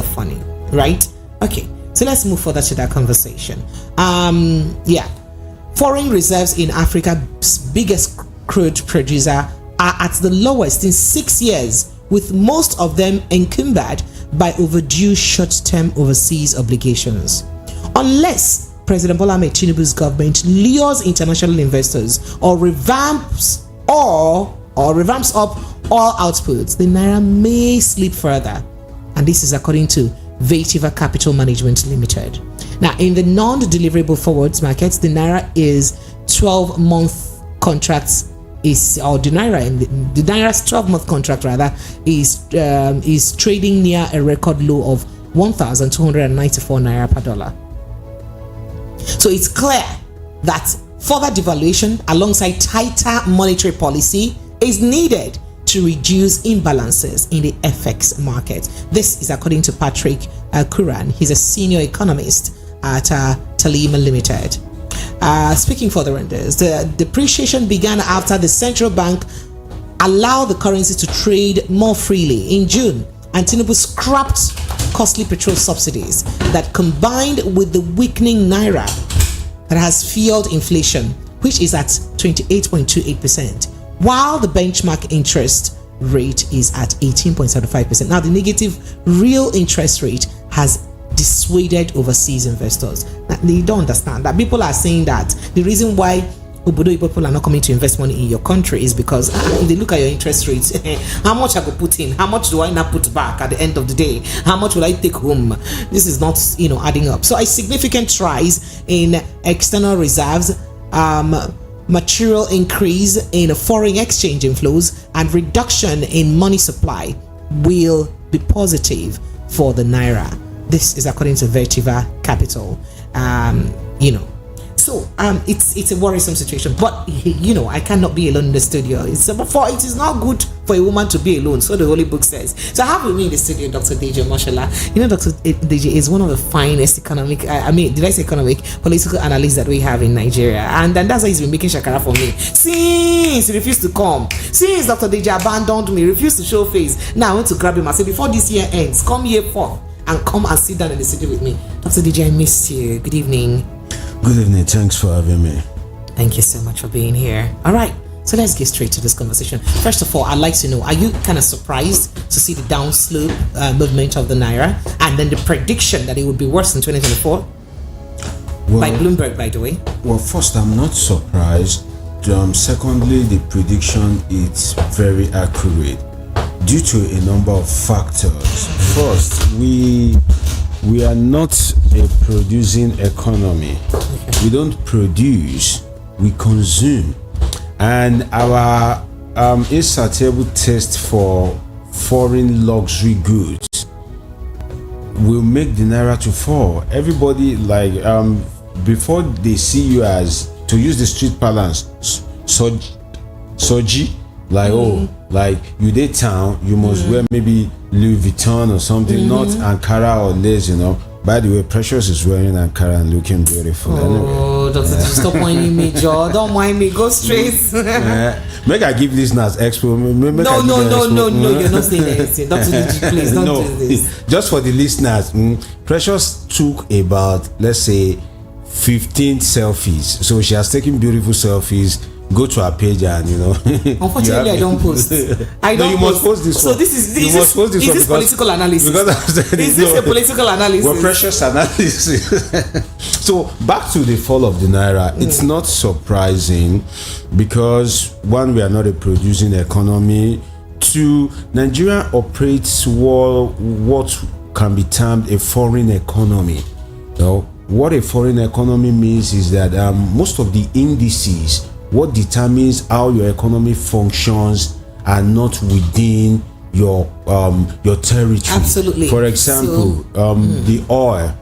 funny, right? Okay, so let's move further to that conversation. Foreign reserves in Africa's biggest crude producer are at the lowest in 6 years, with most of them encumbered by overdue short-term overseas obligations. Unless President Bola Ahmed Tinubu's government lures international investors or revamps up oil outputs, the naira may slip further. And this is according to Veitiva Capital Management Limited. Now, in the non-deliverable forwards markets, the naira is 12-month contracts the naira's 12-month contract is trading near a record low of 1,294 naira per dollar. So it's clear that further devaluation alongside tighter monetary policy is needed to reduce imbalances in the FX market. This is according to Patrick Kuran. He's a senior economist at Talima Limited. Speaking further on this, the depreciation began after the central bank allowed the currency to trade more freely in June, and Tinubu scrapped costly petrol subsidies that, combined with the weakening naira that has fueled inflation, which is at 28.28%, while the benchmark interest rate is at 18.75%. Now, the negative real interest rate has dissuaded overseas investors. Now, they don't understand that. People are saying that the reason why Obodo people are not coming to invest money in your country is because if they look at your interest rates, how much I go put in, how much do I not put back at the end of the day, how much will I take home? This is not adding up. So a significant rise in external reserves, material increase in foreign exchange inflows, and reduction in money supply will be positive for the naira. This is according to Veitiva Capital. So it's a worrisome situation, but I cannot be alone in the studio. It is not good for a woman to be alone, so the Holy Book says. So I have with me in the studio Dr. Deji Mashallah. Dr. Deji is one of the finest political analysts that we have in Nigeria, and that's why he's been making shakara for me since he refused to come. Since Dr. Deji abandoned me, refused to show face. Now I want to grab him and say, before this year ends, come here forth and come and sit down in the studio with me. Dr. Deji, I missed you. Good evening. Good evening. Thanks for having me. Thank you so much for being here. All right, so let's get straight to this conversation. First of all, I'd like to know, are you kind of surprised to see the downslope movement of the naira, and then the prediction that it would be worse in 2024 by Bloomberg, by the way? Well, first, I'm not surprised. Secondly, the prediction is very accurate due to a number of factors. First, we are not a producing economy. We don't produce, we consume. And our insatiable taste for foreign luxury goods will make the naira to fall. Everybody, before they see you as, to use the street parlance, soji, you dey town, you must wear maybe Louis Vuitton or something, not Ankara or lace, By the way, Precious is wearing Ankara and looking beautiful. Oh, Doctor, stop whining me, Joe. Don't mind me. Go straight. Make I give listeners expo. No, you're not saying anything. Doctor, please don't do this. Just for the listeners, Precious took about, let's say, 15 selfies. So she has taken beautiful selfies. Go to our page and Unfortunately, I don't post. You must post this one. So this is political analysis. Is this a political analysis? Well, Precious analysis. So back to the fall of the naira. It's not surprising because one, we are not a producing economy. Two, Nigeria operates what can be termed a foreign economy. What a foreign economy means is that most of the indices, what determines how your economy functions, are not within your territory. Absolutely. For example, the oil.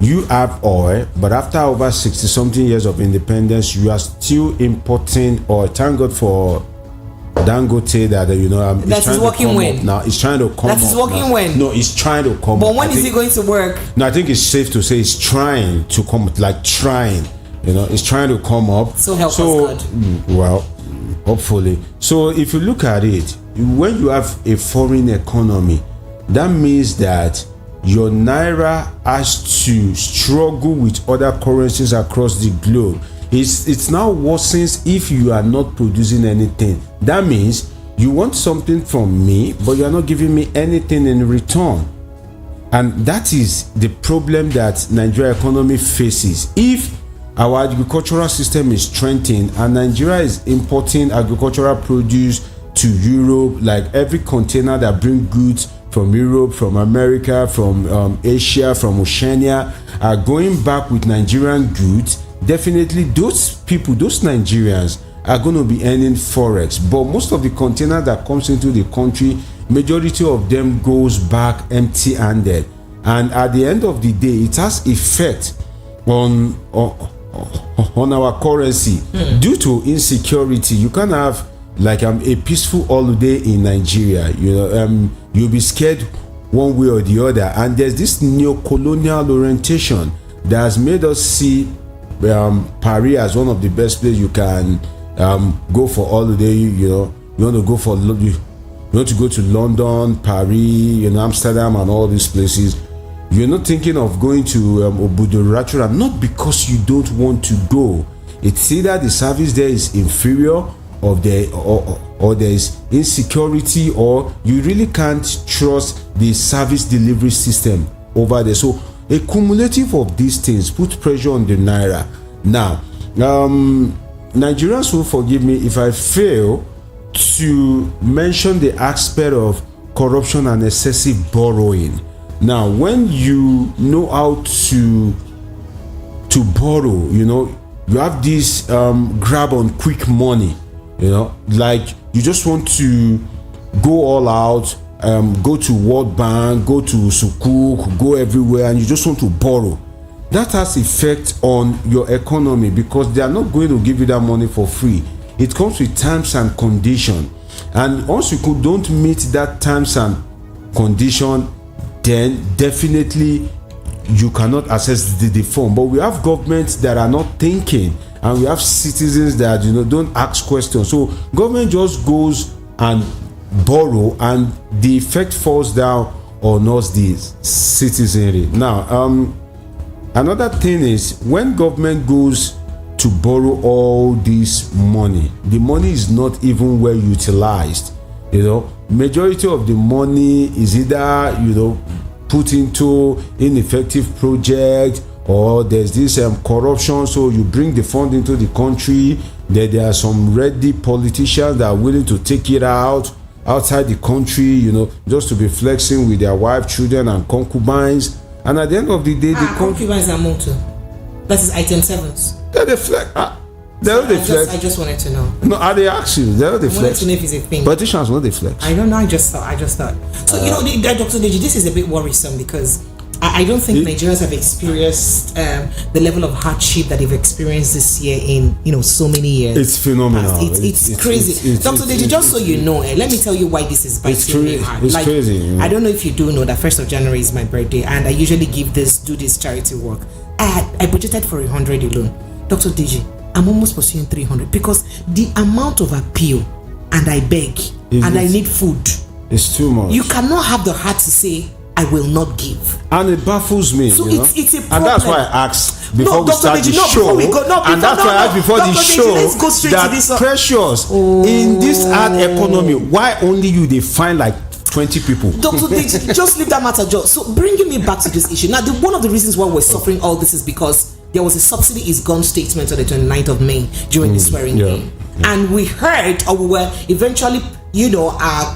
You have oil, but after over 60-something years of independence, you are still importing oil. Thank God for Dangote that that is working when now. It's trying to come. That is working when. No, it's trying to come. But when is it going to work? No, I think it's safe to say it's trying to come. Trying. It's trying to come up. So help us God. Well, hopefully. So if you look at it, when you have a foreign economy, that means that your naira has to struggle with other currencies across the globe. It's now worsens if you are not producing anything. That means you want something from me, but you are not giving me anything in return. And that is the problem that Nigeria economy faces. If our agricultural system is strengthened and Nigeria is importing agricultural produce to Europe, like every container that bring goods from Europe, from America, from Asia, from Oceania, are going back with Nigerian goods, definitely those people, those Nigerians, are going to be earning forex. But most of the containers that comes into the country, majority of them goes back empty-handed, and at the end of the day, it has effect on our currency due to insecurity. You can have like a peaceful holiday in Nigeria. You'll be scared one way or the other, and there's this neo-colonial orientation that has made us see Paris as one of the best places you can go for holiday. You want to go for you want to go to London, Paris, Amsterdam, and all these places. You're not thinking of going to Obudu, not because you don't want to go. It's either the service there is inferior, or there is insecurity, or you really can't trust the service delivery system over there. So a cumulative of these things put pressure on the naira. Now, Nigerians will forgive me if I fail to mention the aspect of corruption and excessive borrowing. Now, when you know how to borrow, you have this grab on quick money, like you just want to go all out, go to World Bank, go to Sukuk, go everywhere, and you just want to borrow. That has effect on your economy because they are not going to give you that money for free. It comes with terms and condition, and once you don't meet that terms and condition, then definitely you cannot access the form. But we have governments that are not thinking, and we have citizens that don't ask questions. So government just goes and borrow, and the effect falls down on us, the citizenry. Now, another thing is when government goes to borrow all this money, the money is not even well utilized. Majority of the money is either put into ineffective project, or there's this corruption. So you bring the fund into the country, there are some ready politicians that are willing to take it outside the country, just to be flexing with their wife, children, and concubines. And at the end of the day, the concubines are more too. That is item 7s. They flex. I just wanted to know. No, are they actually? They flex. I wanted to know if it's a thing. Politicians know they flex. I don't know. I just thought. So Dr. Deji, this is a bit worrisome because I don't think Nigerians have experienced the level of hardship that they've experienced this year in so many years. It's phenomenal. It's crazy. Dr. Deji, just so you know, let me tell you why this is biting me hard. It's crazy. I don't know if you do know that 1st of January is my birthday, and I usually do this charity work. I budgeted for 100 alone. Dr. Deji, I'm almost pursuing 300 because the amount of appeal, and I beg, I need food. It's too much. You cannot have the heart to say, I will not give. And it baffles me. So it's a problem. And that's why I asked before we start the show. Let's go straight to this. Precious, in this hard economy, why only you they find like 20 people? Dr. Deji, just leave that matter, Joe. So bringing me back to this issue. Now, one of the reasons why we're suffering all this is because there was a subsidy is gone statement on the 29th of May during the swearing in. And we heard, or we were eventually,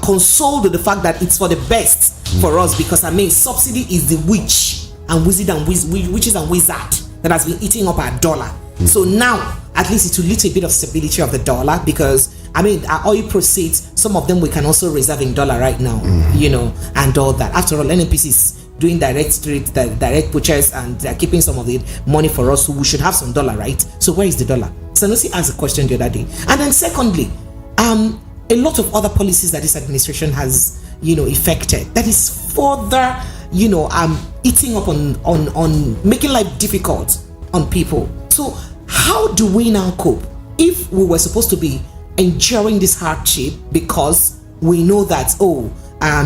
consoled with the fact that it's for the best for us because, subsidy is the witch and wizard and witches and wizard that has been eating up our dollar. So now, at least it will lead to a bit of stability of the dollar because, our oil proceeds, some of them we can also reserve in dollar right now, and all that. After all, NNPC is doing direct purchase, and they're keeping some of the money for us, so we should have some dollar, right? So where is the dollar? Sanusi asked a question the other day. And then secondly, a lot of other policies that this administration has, effected, that is further, eating up on making life difficult on people. So how do we now cope if we were supposed to be enduring this hardship because we know that,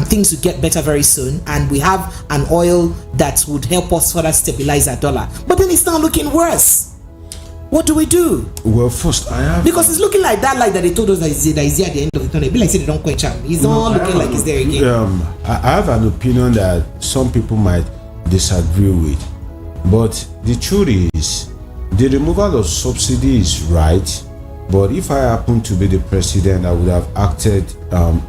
things will get better very soon, and we have an oil that would help us further stabilize our dollar. But then it's now looking worse. What do we do? Well, first because it's looking like that light that they told us that is here at the end of the tunnel. It be like say they don't quench him. It's not looking like it's there again. I have an opinion that some people might disagree with, but the truth is, the removal of subsidy is right. But if I happen to be the president, I would have acted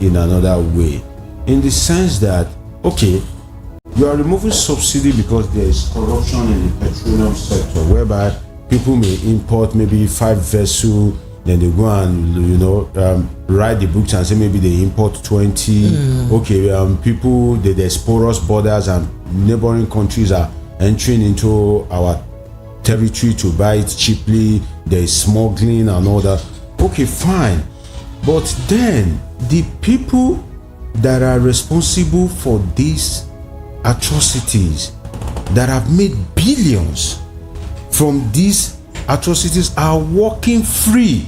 in another way, in the sense that, okay, you are removing subsidy because there is corruption in the petroleum sector, whereby people may import maybe 5 vessels, then they go and write the books and say maybe they import 20. Okay, people, there's porous borders and neighboring countries are entering into our territory to buy it cheaply. There is smuggling and all that. Okay, fine. But then the people that are responsible for these atrocities, that have made billions from these atrocities, are walking free.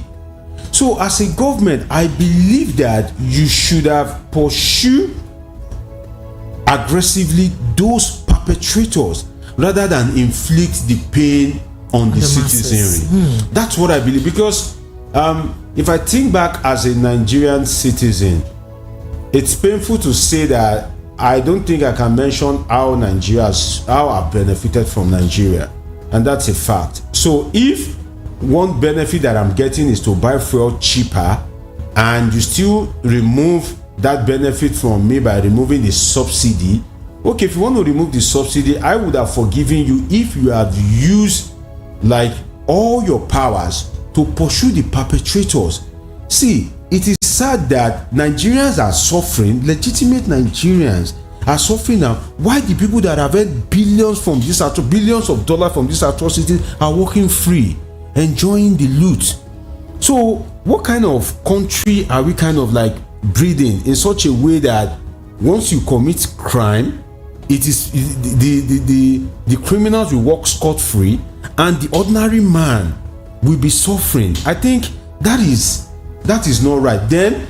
So as a government, I believe that you should have pursued aggressively those perpetrators rather than inflict the pain on the citizenry. That's what I believe, because if I think back as a Nigerian citizen, it's painful to say that I don't think I can mention how I benefited from Nigeria, and that's a fact. So if one benefit that I'm getting is to buy fuel cheaper, and you still remove that benefit from me by removing the subsidy, okay, if you want to remove the subsidy, I would have forgiven you if you had used like all your powers to pursue the perpetrators. See, it is sad that Nigerians are suffering, legitimate Nigerians are suffering now. Why the people that have earned billions of dollars from this atrocity are walking free, enjoying the loot? So what kind of country are we kind of like breeding in such a way that once you commit crime, it is the criminals will walk scot-free and the ordinary man will be suffering? I think that is not right. Then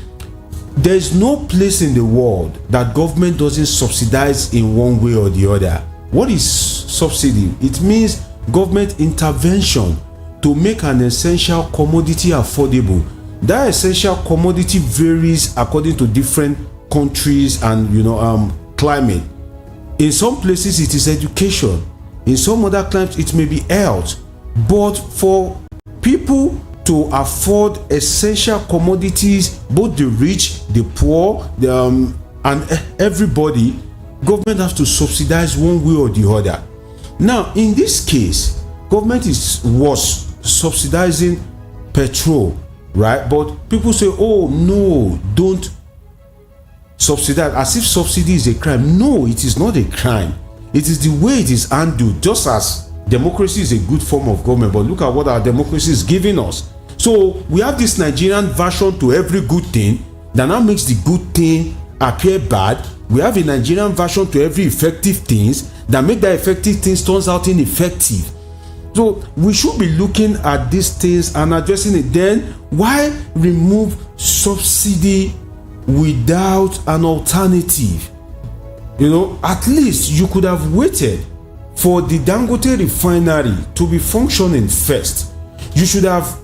there is no place in the world that government doesn't subsidize in one way or the other. What is subsidy? It means government intervention to make an essential commodity affordable. That essential commodity varies according to different countries and climate. In some places it is education, in some other climes it may be health. But for people to afford essential commodities, both the rich, the poor, and everybody, government has to subsidize one way or the other. Now, in this case, government was subsidizing petrol, right? But people say, oh no, don't subsidize, as if subsidy is a crime. No, it is not a crime. It is the way it is handled. Just as democracy is a good form of government, but look at what our democracy is giving us. So we have this Nigerian version to every good thing that now makes the good thing appear bad. We have a Nigerian version to every effective things that make that effective things turns out ineffective. So we should be looking at these things and addressing it. Then why remove subsidy without an alternative? At least you could have waited for the Dangote refinery to be functioning first. You should have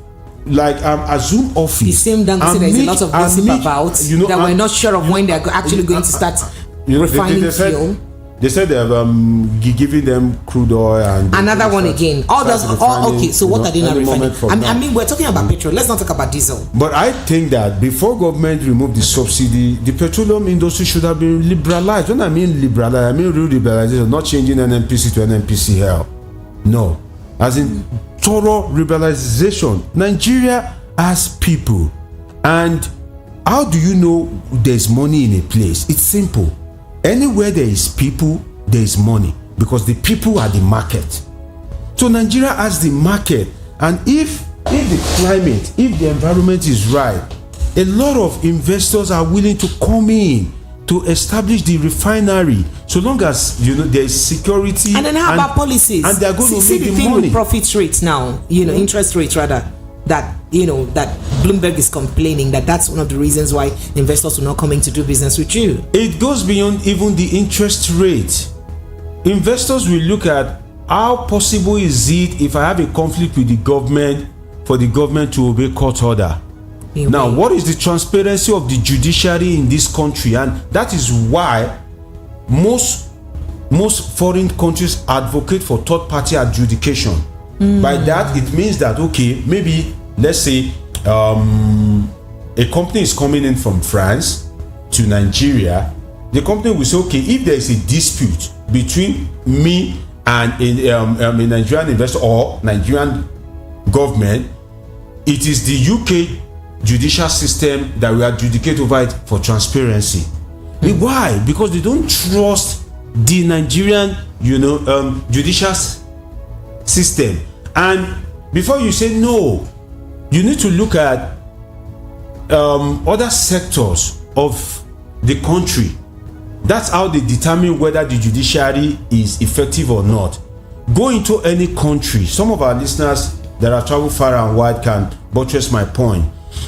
assume office. The same Dangote, there is a lot of gossip about that we're not sure of when they're actually going to start refining fuel. They said they have giving them crude oil and another one again. Okay. So what are they not refining? I mean, we're talking about petrol. Let's not talk about diesel. But I think that before government removed the subsidy, the petroleum industry should have been liberalized. When I mean liberalized, I mean real liberalization, not changing NNPC to NNPC hell. No, as in thorough liberalization. Nigeria has people, and how do you know there's money in a place? It's simple. Anywhere there is people, there is money, because the people are the market. So Nigeria has the market, and if the climate, if the environment is right, a lot of investors are willing to come in to establish the refinery, so long as there is security. And then how about policies? And they are going to see make the the thing money with profit rates now, interest rates rather. that that Bloomberg is complaining that that's one of the reasons why investors are not coming to do business with you. It goes beyond even the interest rate. Investors will look at how possible is it if I have a conflict with the government for the government to obey court order. Now, what is the transparency of the judiciary in this country? And that is why most foreign countries advocate for third-party adjudication. By that, it means that, okay, maybe, let's say, a company is coming in from France to Nigeria. The company will say, okay, if there is a dispute between me and a Nigerian investor or Nigerian government, it is the UK judicial system that will adjudicate over it for transparency. Why? Because they don't trust the Nigerian, judicial system. And before you say no, you need to look at other sectors of the country. That's how they determine whether the judiciary is effective or not. Go into any country. Some of our listeners that have traveled far and wide can buttress my point.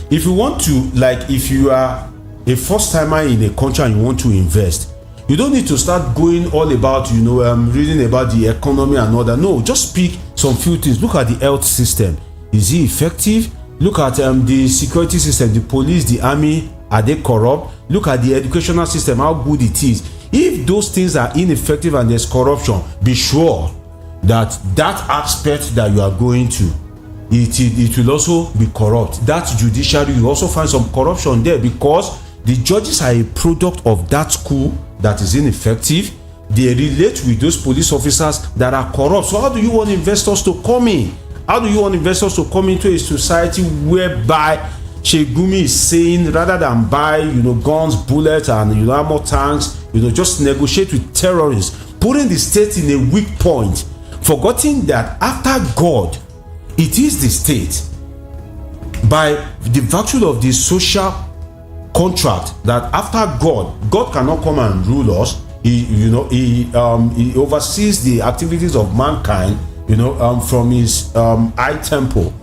If you want to, like, if you are a first timer in a country and you want to invest, you don't need to start going all about, reading about the economy and all that. No, just pick some few things. Look at the health system. Is it effective? Look at the security system, the police, the army. Are they corrupt? Look at the educational system, how good it is. If those things are ineffective and there's corruption, be sure that that aspect that you are going to, it will also be corrupt. That judiciary, you also find some corruption there because the judges are a product of that school that is ineffective. They relate with those police officers that are corrupt. So how do you want investors to come in? How do you want investors to come into a society whereby Shegumi is saying rather than buy guns, bullets and armor tanks, just negotiate with terrorists, putting the state in a weak point, forgetting that after God, it is the state, by the virtue of the social contract, that after God cannot come and rule us. He oversees the activities of mankind, from his high temple.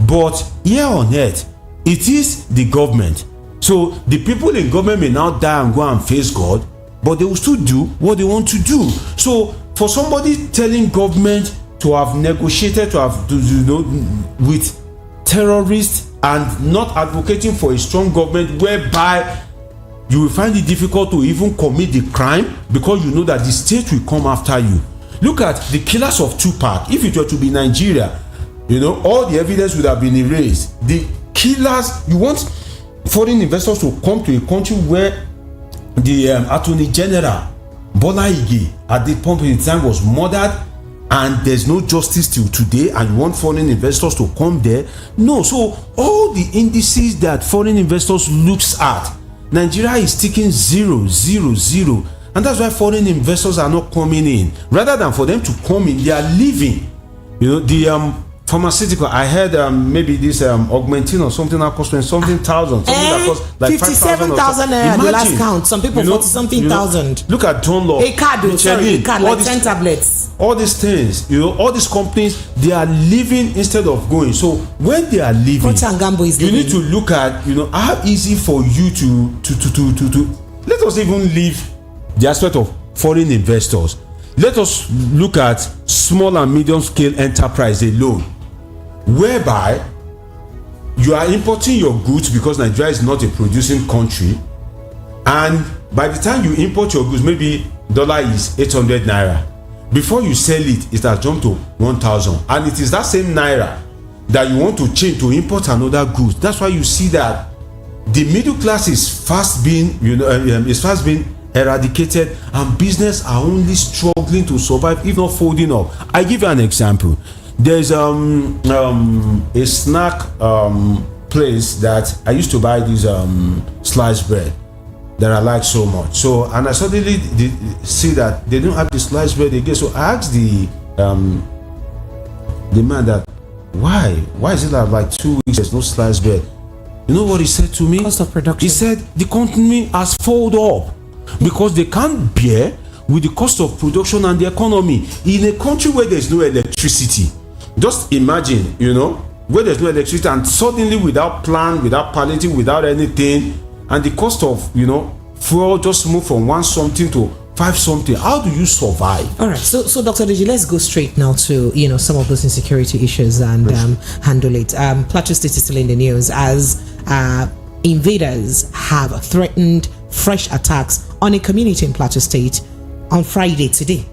But here on earth, it is the government. So the people in government may now die and go and face God, but they will still do what they want to do. So for somebody telling government to have negotiated with terrorists and not advocating for a strong government whereby you will find it difficult to even commit the crime because you know that the state will come after you. Look at the killers of Tupac. If it were to be Nigeria, all the evidence would have been erased. The killers, you want foreign investors to come to a country where the Attorney General Bola Ige at the point in time was murdered and there's no justice till today, and you want foreign investors to come there? No. So all the indices that foreign investors looks at, Nigeria is ticking 0, 0, 0, and that's why foreign investors are not coming in. Rather than for them to come in, they are leaving. The pharmaceutical, I heard maybe this augmentin or something that cost something thousand, something that cost like 57,000 naira the last count. Some people 40 something thousand. Look at Dunlop, a card, like 10 tablets. All these things, all these companies, they are leaving instead of going. So when they are leaving, you need to look at how easy for you to let us even leave the aspect of foreign investors. Let us look at small and medium scale enterprise alone, whereby you are importing your goods because Nigeria is not a producing country, and by the time you import your goods, maybe dollar is 800 naira. Before you sell it, it has jumped to 1,000, and it is that same naira that you want to change to import another goods. That's why you see that the middle class is fast being eradicated, and business are only struggling to survive, if not folding up. I give you an example. There's a snack place that I used to buy these sliced bread that I like so much. So, and I suddenly see that they don't have the sliced bread again. So I asked the man that why is it that like 2 weeks there's no sliced bread? You know what he said to me? Cost of production. He said the company has folded up because they can't bear with the cost of production and the economy in a country where there's no electricity. Just imagine, where there's no electricity, and suddenly without plan, without palliative, without anything, and the cost of fuel just moved from 1 something to 5 something. How do you survive? All right, so Dr. Deji, let's go straight now to some of those insecurity issues and handle it. Plateau State is still in the news as invaders have threatened fresh attacks on a community in Plateau State on Friday. Today.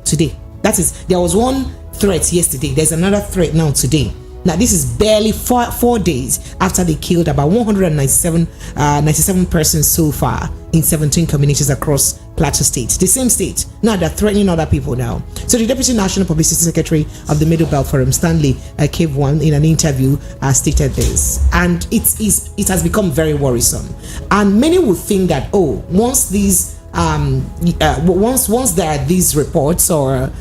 That is, there was one threat yesterday. There's another threat now today. Now, this is barely four days after they killed about 197 persons so far in 17 communities across Plateau State, the same state. Now they're threatening other people now. So the Deputy National Publicity Secretary of the Middle Belt Forum, Stanley Kevwan, in an interview stated this, and it has become very worrisome. And many would think that once these once there are these reports or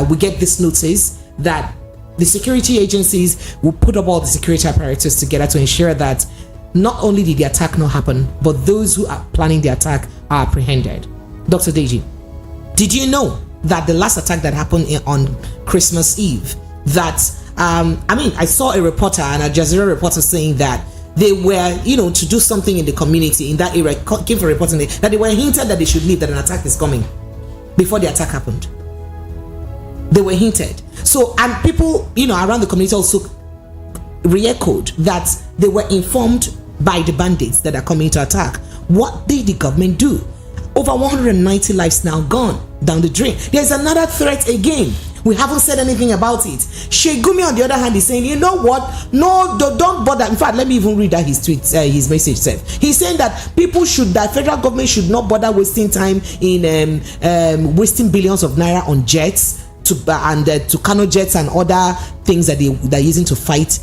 we get this notice, that the security agencies will put up all the security apparatus together to ensure that not only did the attack not happen, but those who are planning the attack are apprehended. Dr. Deji, did you know that the last attack that happened on Christmas Eve, that I saw a reporter, an Al Jazeera reporter, saying that they were, to do something in the community in that area, came for reporting that they were hinted that they should leave, that an attack is coming before the attack happened. They were hinted. So, and people, around the community also re-echoed that they were informed by the bandits that are coming to attack. What did the government do? Over 190 lives now gone down the drain. There's another threat again. We haven't said anything about it. Sheikh Gumi, on the other hand, is saying, you know what? No, don't bother. In fact, let me even read that his tweet, his message said. He's saying that federal government should not bother wasting time in wasting billions of naira on jets to Kano jets and other things that they're using to fight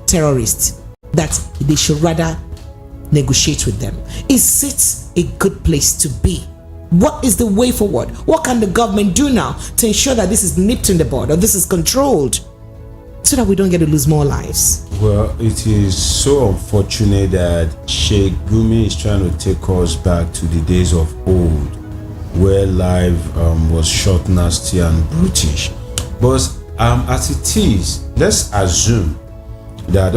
terrorists. That they should rather negotiate with them. Is it a good place to be? What is the way forward? What can the government do now to ensure that this is nipped in the bud, or this is controlled, so that we don't get to lose more lives? Well, it is so unfortunate that Sheikh Gumi is trying to take us back to the days of old, where life was short, nasty, and brutish. But as it is, let's assume that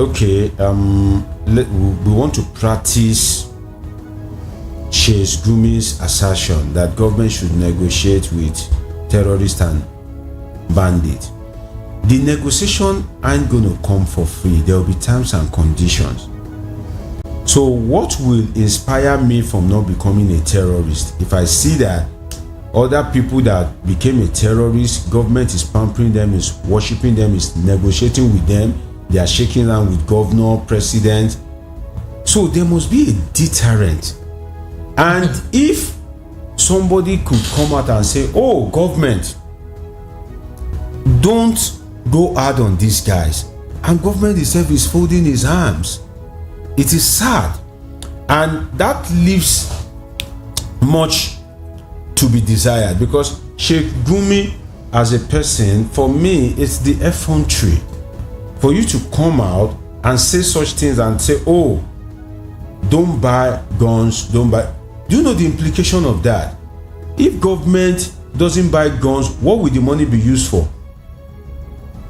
we want to practice Sheikh Gumi's assertion that government should negotiate with terrorists and bandits. The negotiation ain't going to come for free. There will be terms and conditions. So what will inspire me from not becoming a terrorist? If I see that other people that became a terrorist, government is pampering them, is worshiping them, is negotiating with them, they are shaking hands with governor, president. So there must be a deterrent. And if somebody could come out and say, oh, government, don't go hard on these guys, and government itself is folding his arms, it is sad. And that leaves much to be desired, because Sheikh Gumi as a person, for me, it's the effrontery. For you to come out and say such things and say, oh, don't buy guns, don't buy. Do you know the implication of that? If government doesn't buy guns, what will the money be used for?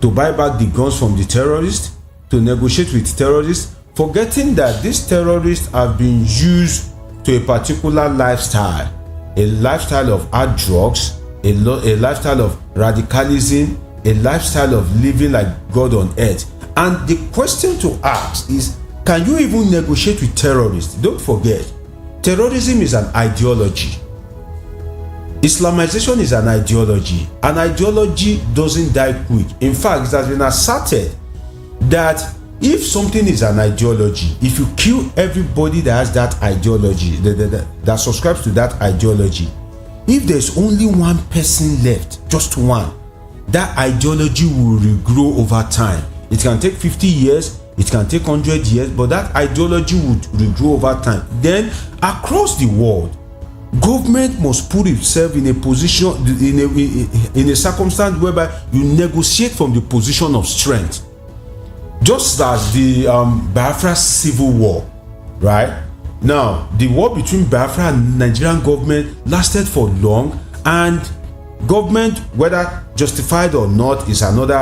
To buy back the guns from the terrorists? To negotiate with terrorists? Forgetting that these terrorists have been used to a particular lifestyle. A lifestyle of hard drugs, a lifestyle of radicalism, a lifestyle of living like God on earth. And the question to ask is, can you even negotiate with terrorists? Don't forget, terrorism is an ideology. Islamization is an ideology. An ideology doesn't die quick. In fact, it has been asserted that if something is an ideology, if you kill everybody that has that ideology, that subscribes to that ideology, if there's only one person left, just one, that ideology will regrow over time. It can take 50 years, it can take 100 years, but that ideology would regrow over time. Then, across the world, government must put itself in a position, in a circumstance whereby you negotiate from the position of strength. Just as the Biafra civil war, right? Now, the war between Biafra and Nigerian government lasted for long, and government, whether justified or not, is another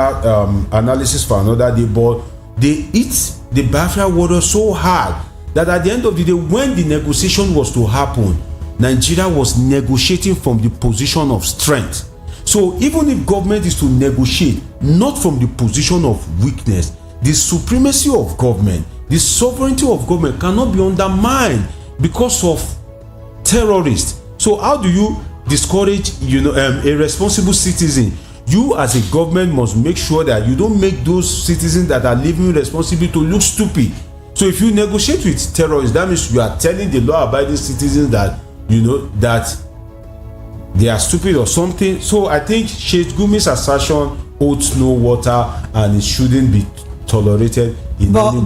analysis for another day. But they hit the Biafra warrior so hard that at the end of the day, when the negotiation was to happen, Nigeria was negotiating from the position of strength. So even if government is to negotiate not from the position of weakness, the supremacy of government, the sovereignty of government cannot be undermined because of terrorists. So how do you discourage a responsible citizen? You as a government must make sure that you don't make those citizens that are living responsibly to look stupid. So if you negotiate with terrorists, that means you are telling the law-abiding citizens that that they are stupid or something. So I think Sheikh Gumi's assertion holds no water and it shouldn't be tolerated in any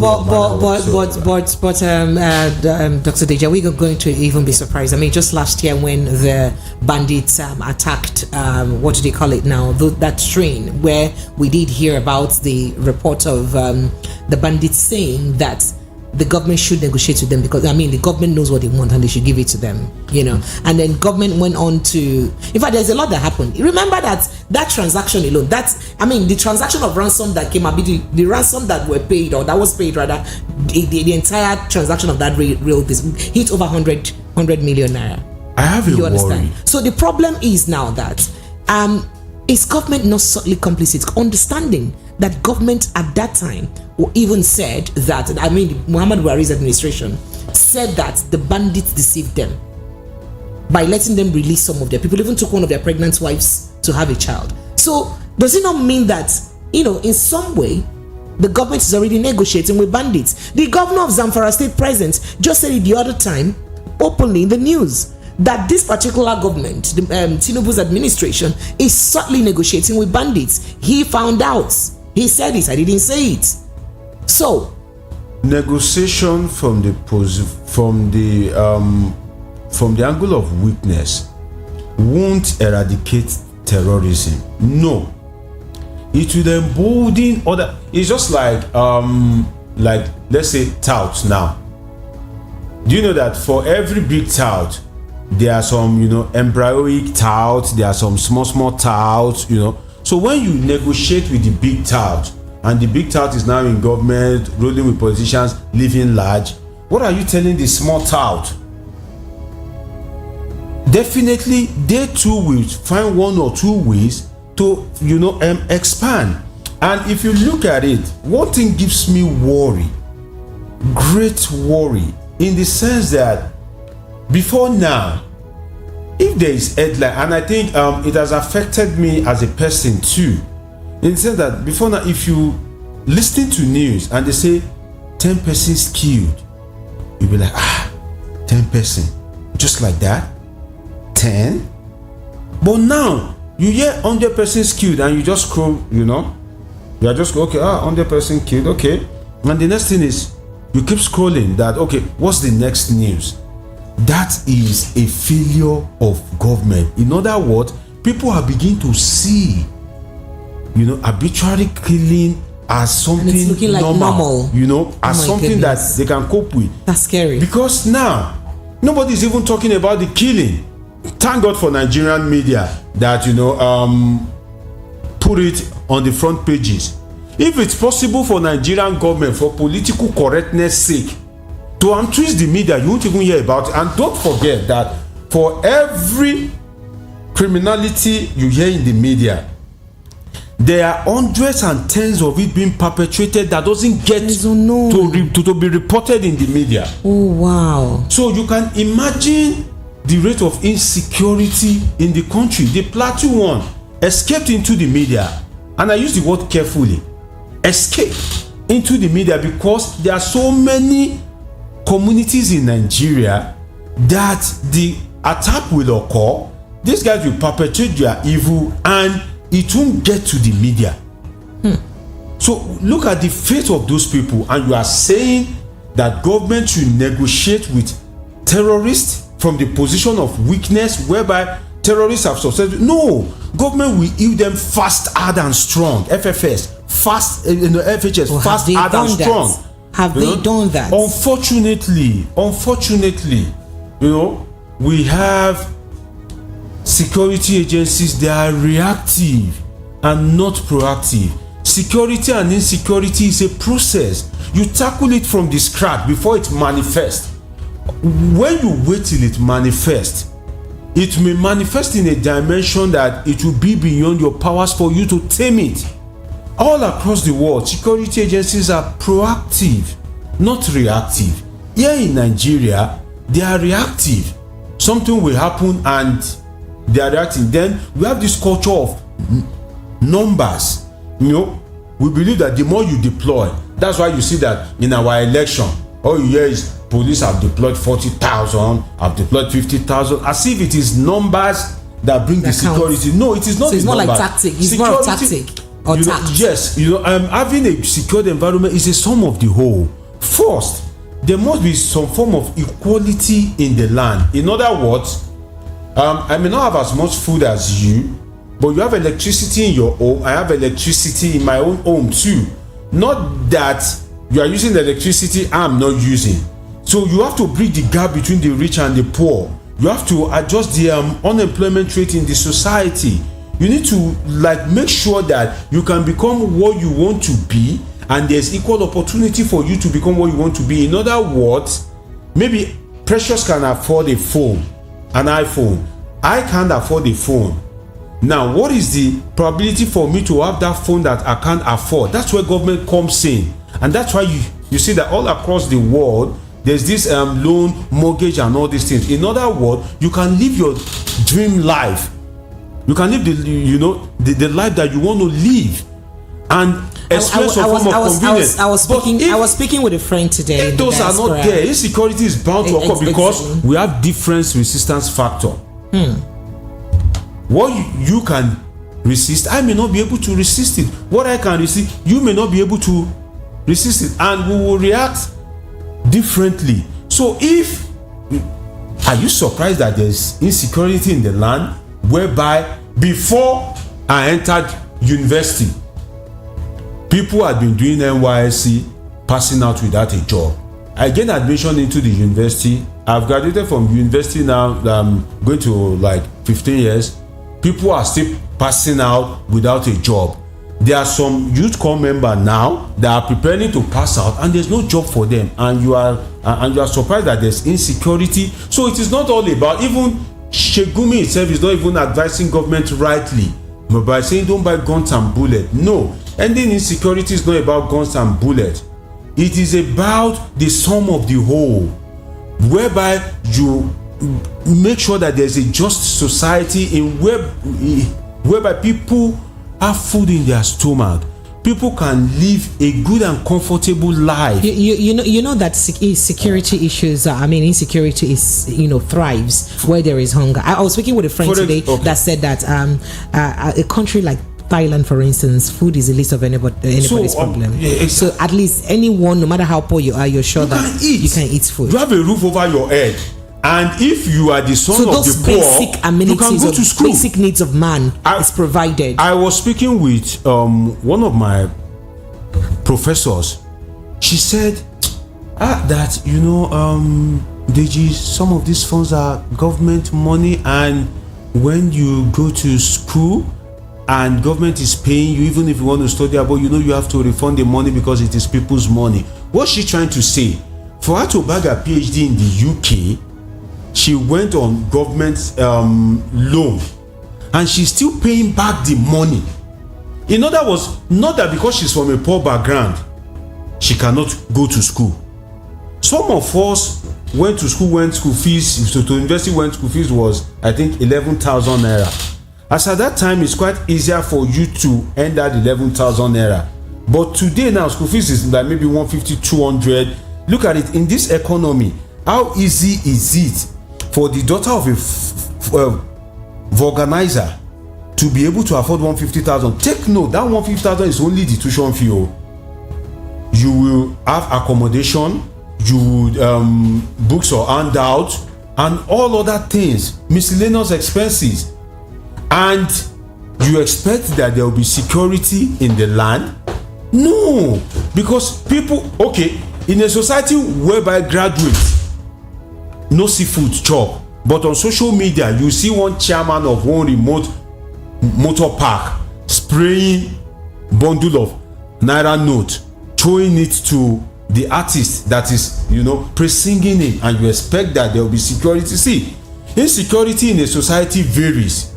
Dr. Deja, we're going to even be surprised. I mean, just last year when the bandits attacked, what do they call it now? That train, where we did hear about the report of the bandits saying that the government should negotiate with them because, I mean, the government knows what they want and they should give it to them, And then government went on to, in fact, there's a lot that happened. Remember that transaction alone, the transaction of ransom that came up, the ransom that were paid, or that was paid rather, the entire transaction of that rail business hit over 100 million naira. I have a worry. So the problem is now that, is government not subtly complicit? Understanding that government at that time even said that, Muhammad Buhari's administration said that the bandits deceived them by letting them release some of their people, even took one of their pregnant wives to have a child. So does it not mean that, in some way, the government is already negotiating with bandits? The governor of Zamfara State Present just said it the other time, openly in the news, that this particular government, Tinubu's administration, is subtly negotiating with bandits. He found out. He said it. I didn't say it. So, negotiation from the angle of weakness won't eradicate terrorism. No, it will embolden other. It's just like let's say touts now. Do you know that for every big tout, there are some embryonic touts, there are some small touts, So when you negotiate with the big tout, and the big tout is now in government, rolling with politicians, living large, what are you telling the small tout? Definitely, they too will find one or two ways to expand. And if you look at it, one thing gives me worry, great worry, in the sense that before now, if there is headline, and I think it has affected me as a person too, in the sense that before now, if you listen to news and they say 10 persons killed, you'll be like, 10 persons, just like that, 10. But now you hear 100 persons killed and you just scroll, you are just okay, 100 persons killed, okay. And the next thing is you keep scrolling that, okay, what's the next news? That is a failure of government. In other words, people are beginning to see, arbitrary killing as something and it's looking like normal. As something goodness. That they can cope with. That's scary. Because now, nobody is even talking about the killing. Thank God for Nigerian media that, put it on the front pages. If it's possible for Nigerian government, for political correctness sake, to untwist the media, you won't even hear about it. And don't forget that for every criminality you hear in the media, there are hundreds and tens of it being perpetrated that doesn't get to be reported in the media. Oh, wow. So you can imagine the rate of insecurity in the country. The Plateau one escaped into the media, and I use the word carefully, escape into the media, because there are so many communities in Nigeria that the attack will occur, these guys will perpetrate their evil, and it won't get to the media. So look at the fate of those people, and you are saying that government should negotiate with terrorists from the position of weakness, whereby terrorists have succeeded. No, government will heal them fast, hard and strong. FFS, fast, FHS, well, fast, hard and strong. Have they done that? Unfortunately, we have security agencies that are reactive and not proactive. security and insecurity is a process. You tackle it from the scratch before it manifests. When you wait till it manifests, it may manifest in a dimension that it will be beyond your powers for you to tame it. All across the world, security agencies are proactive, not reactive. Here in Nigeria, they are reactive. Something will happen and they are reacting. Then we have this culture of numbers. You know, we believe that the more you deploy, that's why you see that in our election, all you hear is police have deployed 40,000, have deployed 50,000, as if it is numbers that bring the security. No, it is not. So it's more like tactic. It's more of tactic or tact. Yes, having a secured environment is a sum of the whole. First, there must be some form of equality in the land. In other words, I may not have as much food as you, but you have electricity in your home. I have electricity in my own home too. Not that you are using the electricity I'm not using. So you have to bridge the gap between the rich and the poor. You have to adjust the unemployment rate in the society. You need to make sure that you can become what you want to be, and there's equal opportunity for you to become what you want to be. In other words, maybe Precious can afford a phone, an iPhone. I can't afford a phone. Now, what is the probability for me to have that phone that I can't afford? That's where government comes in. And that's why you see that all across the world, there's this loan, mortgage, and all these things. In other words, you can live your dream life. You can live the life that you want to live, and experience some form of convenience. I was speaking with a friend today. If those are not there, insecurity is bound to occur because we have difference resistance factor. What you can resist, I may not be able to resist it. What I can resist, you may not be able to resist it, and we will react differently. So are you surprised that there's insecurity in the land, whereby before I entered university, people had been doing NYSC, passing out without a job. I gained admission into the university. I've graduated from university now. I'm going to 15 years. People are still passing out without a job. There are some youth corps members now that are preparing to pass out, and there's no job for them, and you are surprised that there's insecurity. So it is not all about, even Shegumi itself is not even advising government rightly by saying don't buy guns and bullets. No, ending insecurity is not about guns and bullets. It is about the sum of the whole, whereby you make sure that there's a just society whereby people have food in their stomach. People can live a good and comfortable life. You know that security issues. Insecurity is thrives where there is hunger. I was speaking with a friend today that said that a country like Thailand, for instance, food is the least of anybody's problem. So at least anyone, no matter how poor you are, you're sure that you can eat food. You have a roof over your head. And if you are the son of the poor, basic amenities, you can go to school. Basic needs of man is provided. I was speaking with one of my professors. She said that Deji, some of these funds are government money, and when you go to school and government is paying you, even if you want to study abroad, you have to refund the money because it is people's money. What's she trying to say? For her to bag a PhD in the UK, she went on government loan, and she's still paying back the money. In other words, not that because she's from a poor background she cannot go to school. Some of us went to school, school fees to university, school fees was I think 11,000 naira. As at that time, it's quite easier for you to earn that 11,000 naira. But today now, school fees is like maybe 150, 200. Look at it in this economy. How easy is it for the daughter of a organizer to be able to afford 150,000? Take note, that 150,000 is only the tuition fee. You will have accommodation, you would books or handouts, and all other things, miscellaneous expenses. And you expect that there will be security in the land? No, because people, in a society whereby graduates no seafood chop, but on social media you see one chairman of one remote motor park spraying bundle of naira note, throwing it to the artist that is, pre-singing him, and you expect that there will be security. See, insecurity in a society varies.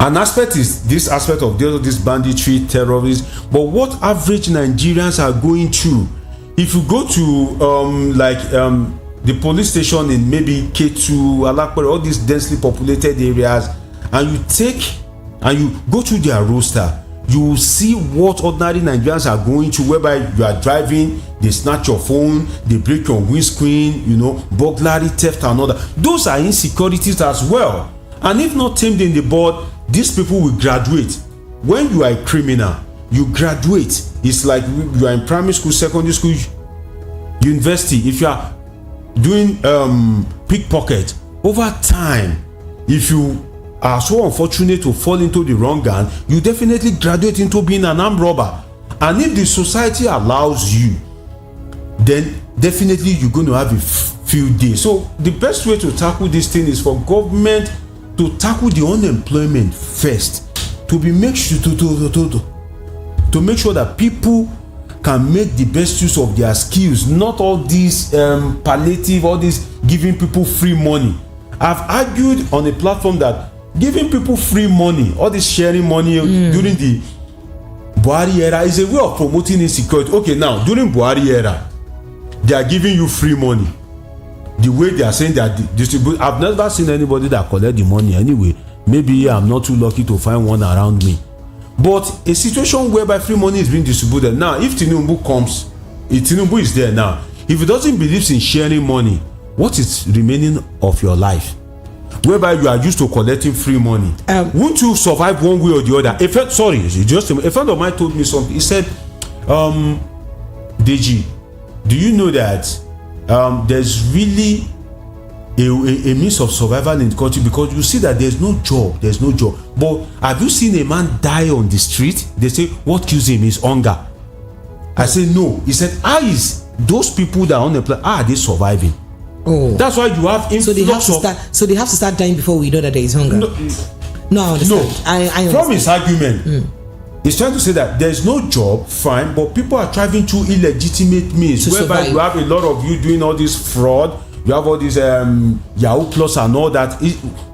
An aspect is this aspect of this banditry, terrorism, but what average Nigerians are going through. If you go to the police station in maybe Ketu, Alakpere, all these densely populated areas, and you go through their roster, you will see what ordinary Nigerians are going through, whereby you are driving, they snatch your phone, they break your windscreen, burglary, theft, and all that. Those are insecurities as well. And if not tamed in the bud, these people will graduate. When you are a criminal, you graduate. It's like you are in primary school, secondary school, university. If you are doing pickpocket, over time, if you are so unfortunate to fall into the wrong gang, you definitely graduate into being an armed robber. And if the society allows you, then definitely you're going to have a field day. So the best way to tackle this thing is for government to tackle the unemployment first, to be make sure to make sure that people can make the best use of their skills, not all these palliative, all this giving people free money. I've argued on a platform that giving people free money, all this sharing money during the Buhari era is a way of promoting insecurity. Okay, now during Buhari era, they are giving you free money. The way they are saying that distribute, I've never seen anybody that collect the money anyway. Maybe I'm not too lucky to find one around me. But a situation whereby free money is being distributed now, if Tinubu comes, if Tinubu is there now, if he doesn't believe in sharing money, what is remaining of your life? Whereby you are used to collecting free money, won't you survive one way or the other? A friend of mine told me something. He said, Deji, do you know that there's really a means of survival in the country, because you see that there's no job, but have you seen a man die on the street? They say what kills him is hunger. I say no. He said, how is those people that are unemployed, how are they surviving? That's why you have influx so they have to start dying before we know that there is hunger. No, I understand. I understand. From his argument, he's trying to say that there's no job, fine, but people are traveling through illegitimate means, whereby you have a lot of you doing all this fraud, you have all these Yahoo Plus and all that.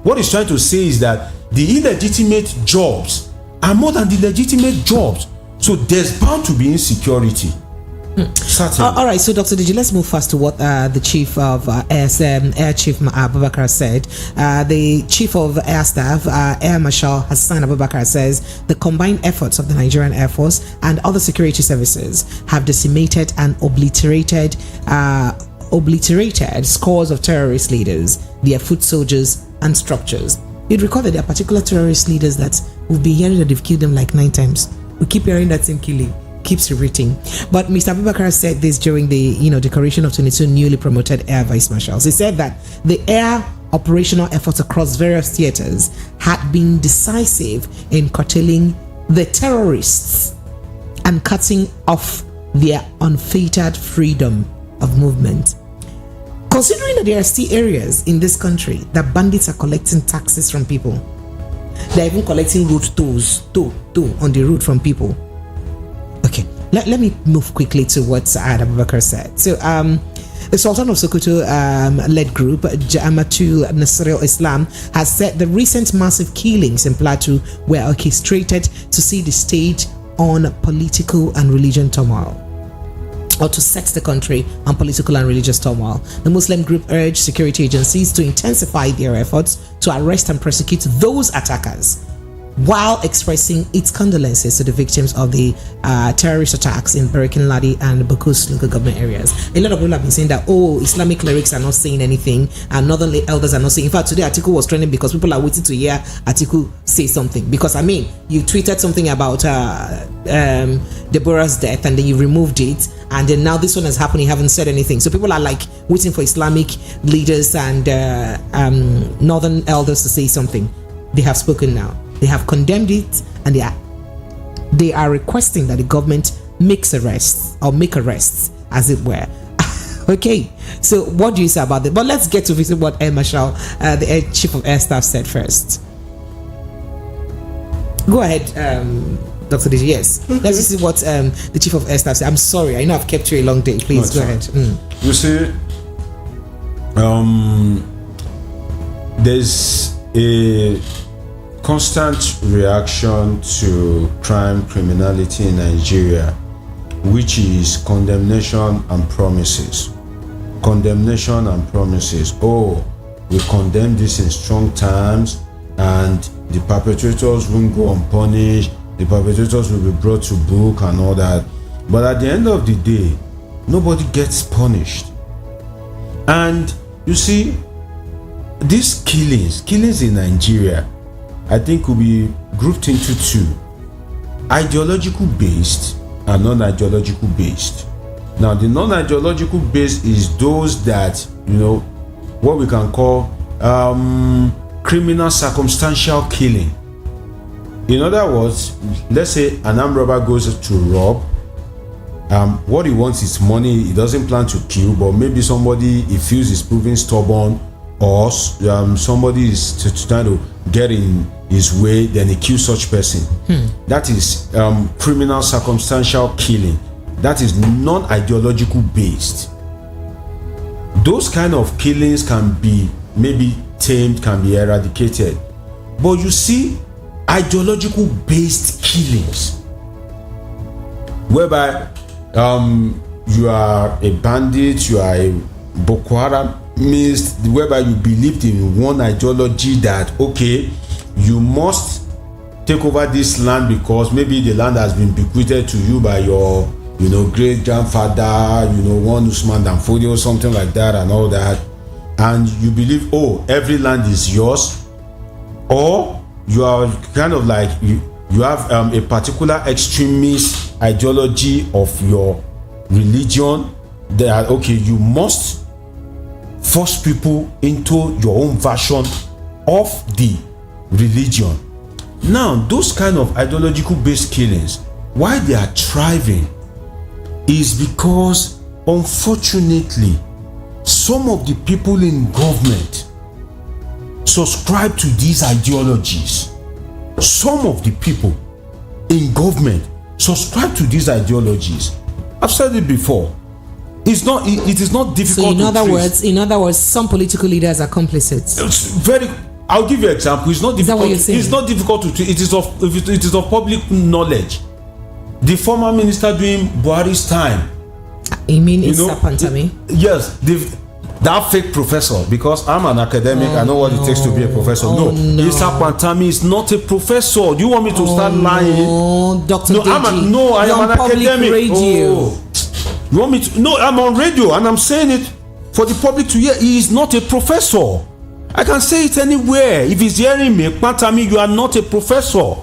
What he's trying to say is that the illegitimate jobs are more than the legitimate jobs, so there's bound to be insecurity. All right, so Dr. Deji, let's move fast to what the chief of Air Chief Abubakar said. The chief of Air Staff, Air Marshal Hassan Abubakar, says the combined efforts of the Nigerian Air Force and other security services have decimated and obliterated scores of terrorist leaders, their foot soldiers, and structures. You'd recall that there are particular terrorist leaders that we've been hearing that they've killed them like 9 times. We keep hearing that same killing. Keeps repeating. But Mr. Abubakar said this during the decoration of 22 newly promoted air vice marshals. He said that the air operational efforts across various theaters had been decisive in curtailing the terrorists and cutting off their unfettered freedom of movement. Considering that there are still areas in this country that bandits are collecting taxes from people, they're even collecting road tolls on the route from people. Okay, let me move quickly to what Saad Abubakar said. So, the Sultan of Sokoto led group, Jamaatul Nasrul Islam, has said the recent massive killings in Plateau were orchestrated to see the state on political and religion turmoil, or to set the country on political and religious turmoil. The Muslim group urged security agencies to intensify their efforts to arrest and prosecute those attackers, while expressing its condolences to the victims of the terrorist attacks in Barikin Ladi and Bakus local government areas. A lot of people have been saying that, Islamic clerics are not saying anything and northern elders are not saying. In fact, today Atiku was trending because people are waiting to hear Atiku say something. Because you tweeted something about Deborah's death and then you removed it, and then now this one has happened, you haven't said anything. So people are like waiting for Islamic leaders and northern elders to say something. They have spoken now. They have condemned it, and they are requesting that the government make arrests, as it were. Okay, so what do you say about it? But let's get to visit what Air Marshal, the Air Chief of Air Staff, said first. Go ahead, Dr. DJ, yes. Let's see what the chief of air staff said. I'm sorry, I know I've kept you a long day. Please go ahead. You see, there's a constant reaction to crime, criminality in Nigeria, which is condemnation and promises. Condemnation and promises. Oh, we condemn this in strong terms, and the perpetrators won't go unpunished. The perpetrators will be brought to book and all that. But at the end of the day, nobody gets punished. And you see, these killings in Nigeria, I think will be grouped into two: ideological based and non-ideological based. Now, the non-ideological based is those that, you know, what we can call criminal circumstantial killing. In other words, let's say an armed robber goes to rob. What he wants is money. He doesn't plan to kill, but maybe somebody he feels is proving stubborn, or somebody is trying to get in his way, then he kills such person. That is criminal circumstantial killing. That is non-ideological based. Those kind of killings can be maybe tamed, can be eradicated. But you see, ideological based killings, whereby you are a bandit, you are a Boko Haramist, whereby you believed in one ideology that, okay, you must take over this land because maybe the land has been bequeathed to you by your, you know, great grandfather, you know, one Usman Danfodio or something like that and all that, and you believe, oh, every land is yours. Or you are kind of like you have a particular extremist ideology of your religion that, okay, you must force people into your own version of the religion. Now, those kind of ideological based killings, why they are thriving is because, unfortunately, some of the people in government subscribe to these ideologies. Some of the people in government subscribe to these ideologies. I've said it before. It is not difficult. So in other words, some political leaders are complicit. It's very. I'll give you an example. It's not difficult. Is that what you're saying? It's not difficult to treat. It is of public knowledge. The former minister during Buhari's time. You mean it's Pantami? Yes, that fake professor. Because I'm an academic, I know what it takes to be a professor. Issa Pantami is not a professor. Do you want me to start lying? Dr. No, I am an academic. Radio. You want me to? No, I'm on radio and I'm saying it for the public to hear. He is not a professor. I can say it anywhere. If he's hearing me, Pantami, you are not a professor.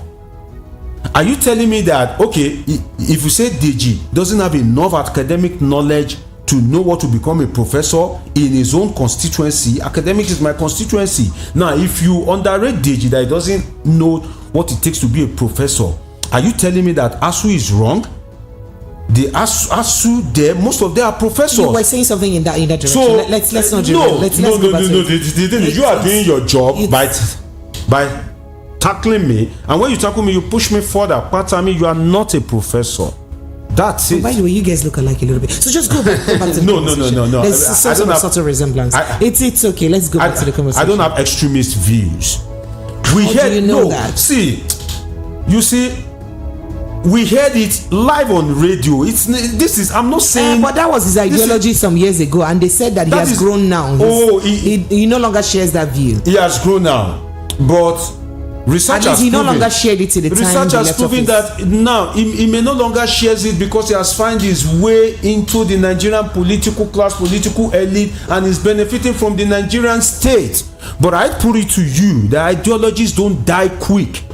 Are you telling me that, okay, if you say DG doesn't have enough academic knowledge to know what to become a professor in his own constituency? Academics is my constituency. Now, if you underrate DG that he doesn't know what it takes to be a professor, are you telling me that ASU is wrong? The ASU there, most of them are professors. You were saying something in that direction. So let's not do that. No. You are doing your job by tackling me, and when you tackle me, you push me further. Pantami, you are not a professor. That's it. By the way, you guys look alike a little bit. So just go back to the conversation. No. There's some sort of resemblance. It's okay. Let's go back to the conversation. I don't have extremist views. How do you know that? See, you see, we heard it live on radio. I'm not saying. But that was his ideology some years ago, and they said that he has grown now. He no longer shares that view. He has grown now, but research has he no longer shared it to the time. Research has proven that now he may no longer shares it because he has found his way into the Nigerian political class, political elite, and is benefiting from the Nigerian state. But I put it to you, the ideologies don't die quick.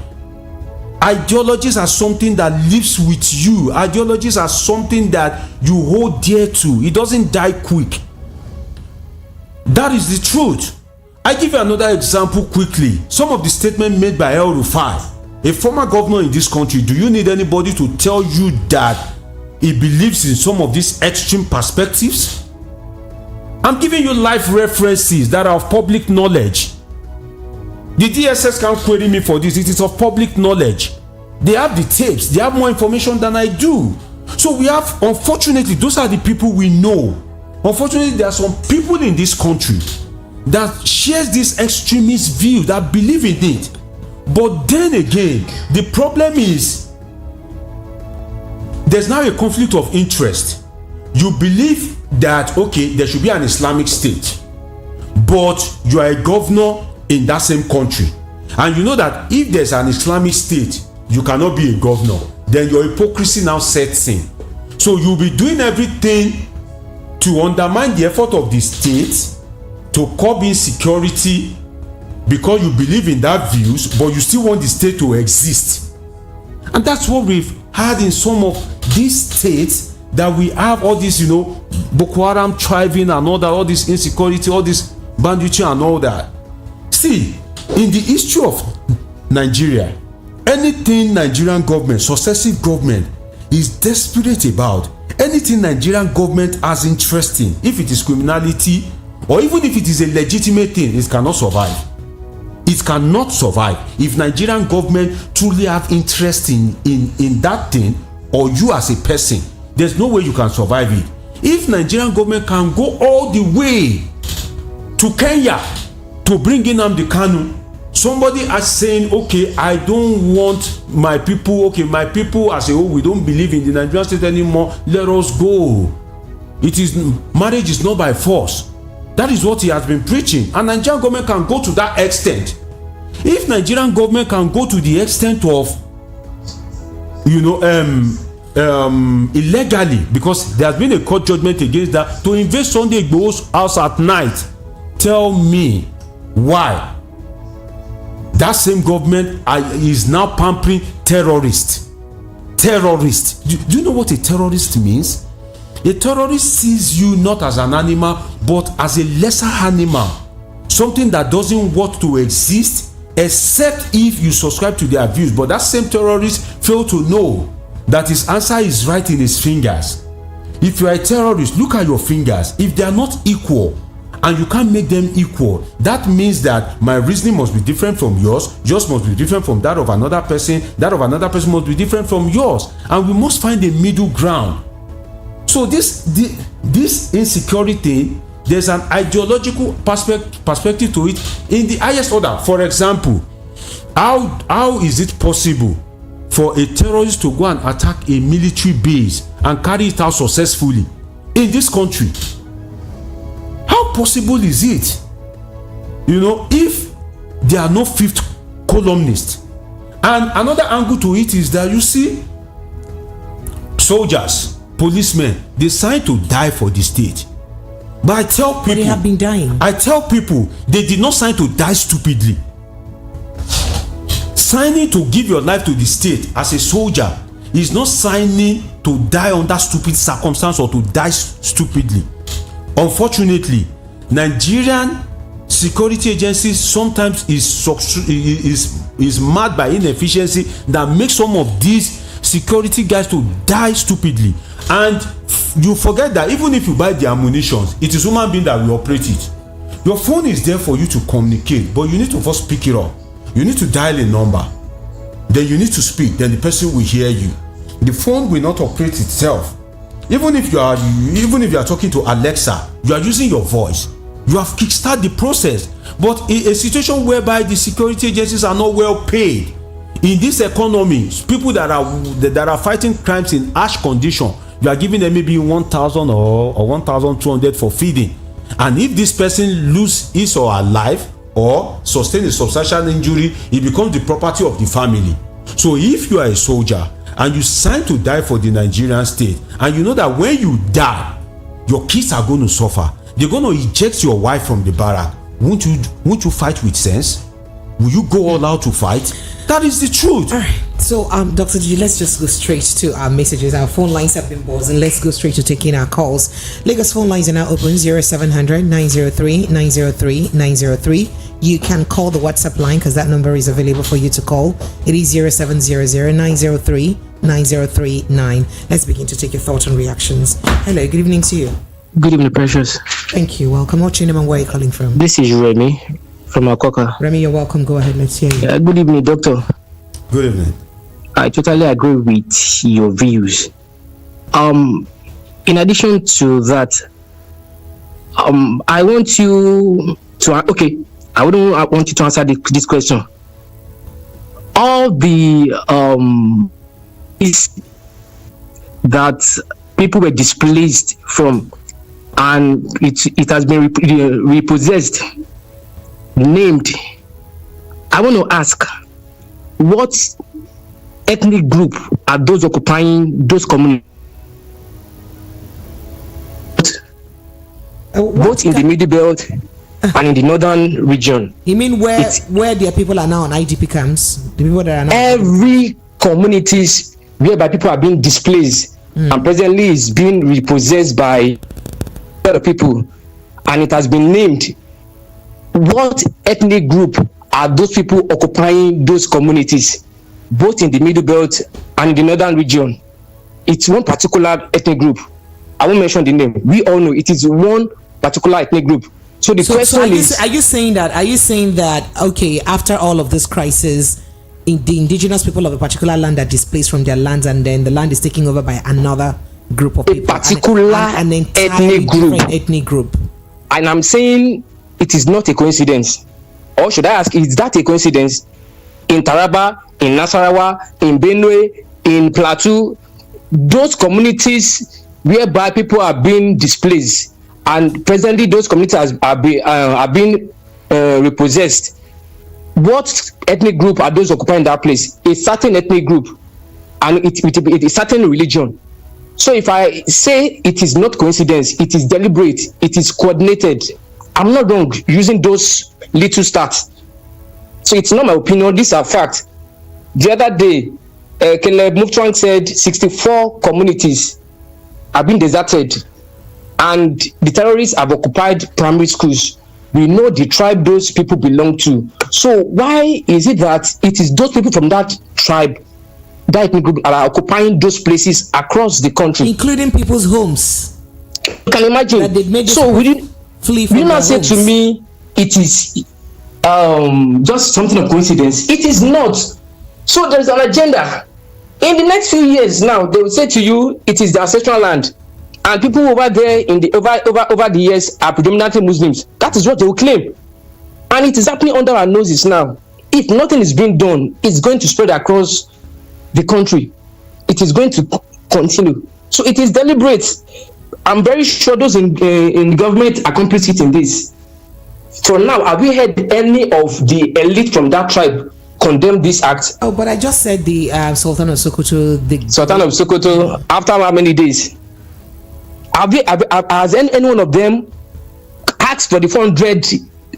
Ideologies are something that lives with you. Ideologies are something that you hold dear to. It doesn't die quick. That is the truth. I give you another example quickly. Some of the statements made by El Rufai, a former governor in this country. Do you need anybody to tell you that he believes in some of these extreme perspectives? I'm giving you live references that are of public knowledge. The DSS can't query me for this. It is of public knowledge. They have the tapes. They have more information than I do. So we have, unfortunately, those are the people we know. Unfortunately, there are some people in this country that shares this extremist view, that believe in it. But then again, the problem is there's now a conflict of interest. You believe that, okay, there should be an Islamic state, but you are a governor in that same country, and you know that if there's an Islamic state, you cannot be a governor. Then your hypocrisy now sets in. So you'll be doing everything to undermine the effort of the state to curb insecurity because you believe in that views, but you still want the state to exist. And that's what we've had in some of these states, that we have all this, Boko Haram thriving and all that, all this insecurity, all this banditry and all that. See, in the history of Nigeria, anything Nigerian government, successive government, is desperate about, anything Nigerian government has interest in, if it is criminality or even if it is a legitimate thing, it cannot survive. It cannot survive if Nigerian government truly have interest in that thing, or you as a person. There's no way you can survive it. If Nigerian government can go all the way to Kenya to bring in Nnamdi Kanu, somebody is saying, okay, I don't want my people, my people as a whole, we don't believe in the Nigerian state anymore, let us go. Marriage is not by force. That is what he has been preaching, and Nigerian government can go to that extent. If Nigerian government can go to the extent of illegally, because there has been a court judgment against that, to invade Sunday Igboho's house at night, tell me why that same government is now pampering terrorists. Do you know what a terrorist means? A terrorist sees you not as an animal, but as a lesser animal, something that doesn't want to exist except if you subscribe to their views. But that same terrorist failed to know that his answer is right in his fingers. If you are a terrorist, look at your fingers. If they are not equal and you can't make them equal, that means that my reasoning must be different from yours must be different from that of another person, that of another person must be different from yours, and we must find a middle ground. So this insecurity, there's an ideological perspective to it in the highest order. For example, how is it possible for a terrorist to go and attack a military base and carry it out successfully in this country? How possible is it? If there are no fifth columnists. And another angle to it is that you see soldiers, policemen, they sign to die for the state. But I tell people, they have been dying. I tell people, they did not sign to die stupidly. Signing to give your life to the state as a soldier is not signing to die under stupid circumstance or to die stupidly. Unfortunately, Nigerian security agencies sometimes is mad by inefficiency that makes some of these security guys to die stupidly. And you forget that even if you buy the ammunition, it is human being that will operate it. Your phone is there for you to communicate, but you need to first pick it up. You need to dial a number, then you need to speak, then the person will hear you. The phone will not operate itself. Even if you are talking to Alexa, you are using your voice. You have kickstarted the process. But in a situation whereby the security agencies are not well paid, in this economy, people that are fighting crimes in harsh condition, you are giving them maybe 1,000 or 1,200 for feeding. And if this person loses his or her life or sustain a substantial injury, it becomes the property of the family. So if you are a soldier and you sign to die for the Nigerian state, and you know that when you die, your kids are going to suffer, they're going to eject your wife from the barrack, won't you fight with sense? Will you go all out to fight? That is the truth. All right. So, Dr. G, let's just go straight to our messages. Our phone lines have been buzzing. Let's go straight to taking our calls. Lagos phone lines are now open, 0700 903 903 903. You can call the WhatsApp line because that number is available for you to call. It is 0700 903 9039. Let's begin to take your thoughts and reactions. Hello, good evening to you. Good evening, Precious. Thank you. Welcome. What's your name and where are you calling from? This is Remy from Akoka. Remy, you're welcome. Go ahead. Let's hear you. Good evening, Doctor. Good evening. I totally agree with your views. In addition to that, I want you to I want you to answer this question. All the is that people were displaced from, and it has been repossessed, named. I want to ask, what ethnic group are those occupying those communities? Both in the Middle Belt and in the northern region. You mean where their people are now on IDP camps? The people that are now every communities whereby people are being displaced and presently is being repossessed by other people, and it has been named. What ethnic group are those people occupying those communities, both in the Middle Belt and in the northern region? It's one particular ethnic group. I won't mention the name. We all know it is one particular ethnic group. So the question is: Are you saying that okay, after all of this crisis, the indigenous people of a particular land are displaced from their lands, and then the land is taken over by another group of people, a particular an entirely different ethnic group? And I'm saying it is not a coincidence. Or should I ask, is that a coincidence? In Taraba, in Nasarawa, in Benue, in Plateau, those communities whereby people are being displaced, and presently those communities are being repossessed. What ethnic group are those occupying that place? A certain ethnic group, and it is certain religion. So if I say it is not coincidence, it is deliberate, it is coordinated, I'm not wrong using those little stats. So it's not my opinion, these are facts. The other day, Caleb Mutwang said 64 communities have been deserted, and the terrorists have occupied primary schools. We know the tribe those people belong to. So why is it that it is those people from that tribe, that ethnic group, are occupying those places across the country, including people's homes? You can imagine. That they've made so will you flee from not say to me it is just something of coincidence? It is not. So there is an agenda. In the next few years now, they will say to you it is the ancestral land, and people over there in the over the years are predominantly Muslims. That is what they will claim, and it is happening under our noses now. If nothing is being done, it's going to spread across the country. It is going to continue. So it is deliberate. I'm very sure those in government are complicit in this. For now, have we heard any of the elite from that tribe condemn this act? Oh, but I just said the Sultan of Sokoto. Sultan of Sokoto. After how many days? Has any one of them asked for the 400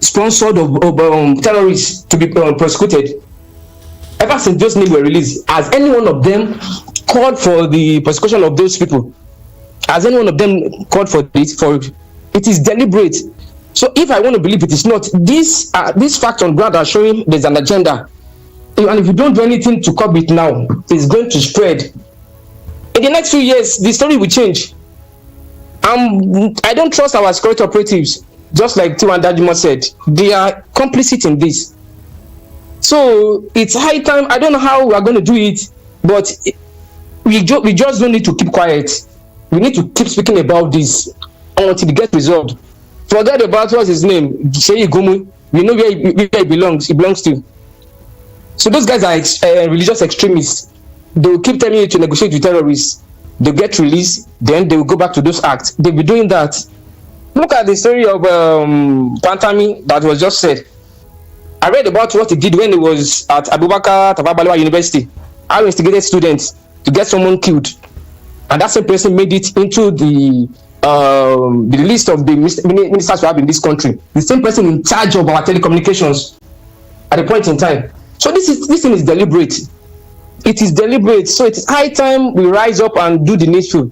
sponsored of terrorists to be prosecuted? Ever since those names were released, has any one of them called for the prosecution of those people? Has any one of them called for it? It is deliberate. So if I want to believe it is not, this facts on ground are showing there's an agenda. And if you don't do anything to curb it now, it's going to spread. In the next few years, the story will change. I don't trust our security operatives, just like Tiwa Dajima said. They are complicit in this. So it's high time. I don't know how we are going to do it, but we just don't need to keep quiet. We need to keep speaking about this until it gets resolved. Forget about what's his name, Sheyi Gomu. We know where he belongs. He belongs to. So those guys are religious extremists. They will keep telling you to negotiate with terrorists. They get released, then they will go back to those acts. They'll be doing that. Look at the story of Pantami that was just said. I read about what he did when he was at Abubakar Tafawa Balewa University. How he instigated students to get someone killed, and that same person made it into the list of the ministers we have in this country. The same person in charge of our telecommunications at a point in time. So this thing is deliberate. It is deliberate. So it is high time we rise up and do the needful.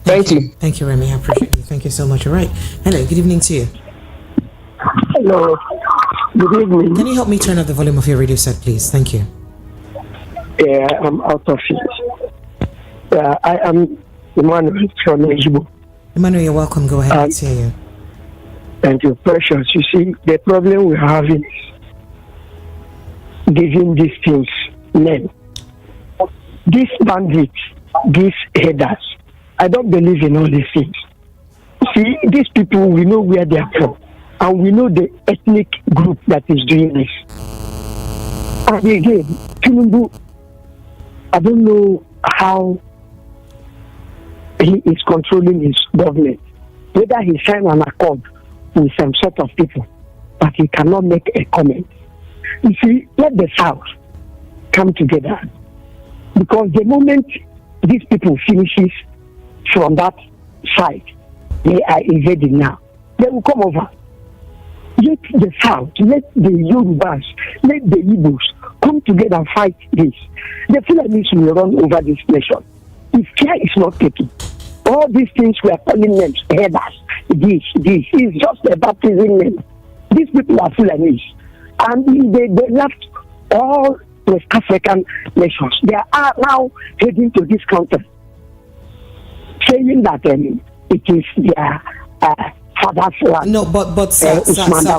Thank you. Thank you, Remy. I appreciate you. Thank you so much. All right. Hello. Good evening to you. Hello. Good evening. Can you help me turn up the volume of your radio set, please? Thank you. Yeah, I'm out of it. I am Emmanuel from Ejibo. Emmanuel, you're welcome. Go ahead. Let's hear you. Thank you, Precious. You see, the problem we're having is giving these things name. these bandits, these headers, I don't believe in all these things. See, these people, we know where they are from, and we know the ethnic group that is doing this. And again, Tinubu, I don't know how he is controlling his government, whether he signed an accord with some sort of people, but he cannot make a comment. You see, let the South come together, because the moment these people finishes from that side, they are invading now. They will come over. Let the South, let the Yorubas, let the Igbos come together and fight this. The Fulanis will run over this nation if care is not taken. All these things we are calling names, headers, this is just a baptism name. These people are Fulanis, and they left all West African nations. They are now heading to this country, saying that it is their father's land. No, but sir,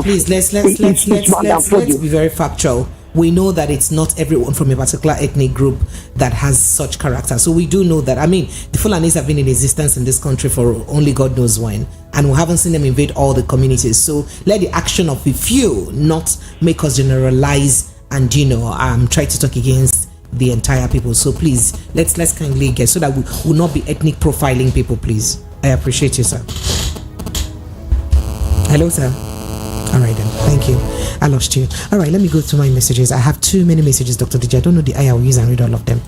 please let's be very factual. We know that it's not everyone from a particular ethnic group that has such character. So we do know that. I mean, the Fulanis have been in existence in this country for only God knows when, and we haven't seen them invade all the communities. So let the action of a few not make us generalize and try to talk against the entire people. So please, let's kindly get, so that we will not be ethnic profiling people, please. I appreciate you, sir. Hello, sir. All right then, thank you. I lost you. All right, let me go through my messages. I have too many messages, Dr. DJ. I don't know the eye I will use and read all of them,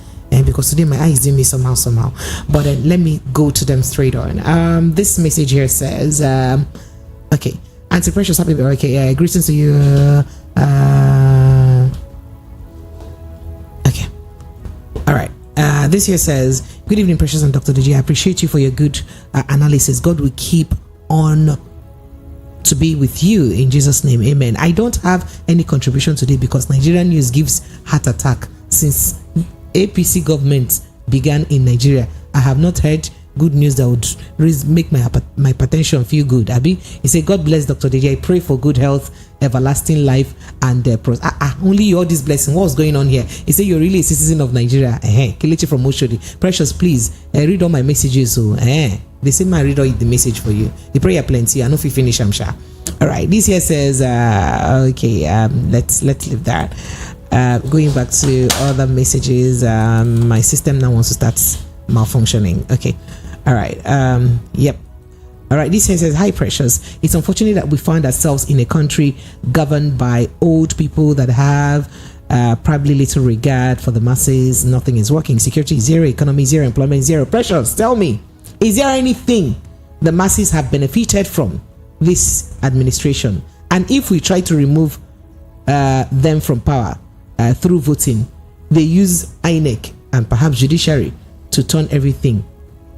because today my eye is doing me somehow. But let me go to them straight on. This message here says, okay, Auntie Precious, happy birthday. Okay, greetings to you. Okay, all right. This here says, good evening, Precious and Dr. DJ. I appreciate you for your good analysis. God will keep on to be with you in Jesus' name, amen. I don't have any contribution today because Nigerian news gives heart attack since APC government began in Nigeria. I have not heard good news that would make my hypertension feel good. Abi, he said, God bless Dr. DJ. I pray for good health, everlasting life, and only all this blessing. What's going on here? He said, you're really a citizen of Nigeria. Kelechi from Oshodi. Precious, please read all my messages. So they say I read all the message for you. The prayer plenty. I know if you finish, I'm sure. All right. This here says, let's leave that. Going back to other messages. My system now wants to start malfunctioning. Okay. All right. Yep. All right. This here says, hi, Precious. It's unfortunate that we find ourselves in a country governed by old people that have probably little regard for the masses. Nothing is working. Security is zero. Economy zero. Employment zero. Precious, tell me, is there anything the masses have benefited from this administration? And if we try to remove them from power through voting, they use INEC and perhaps judiciary to turn everything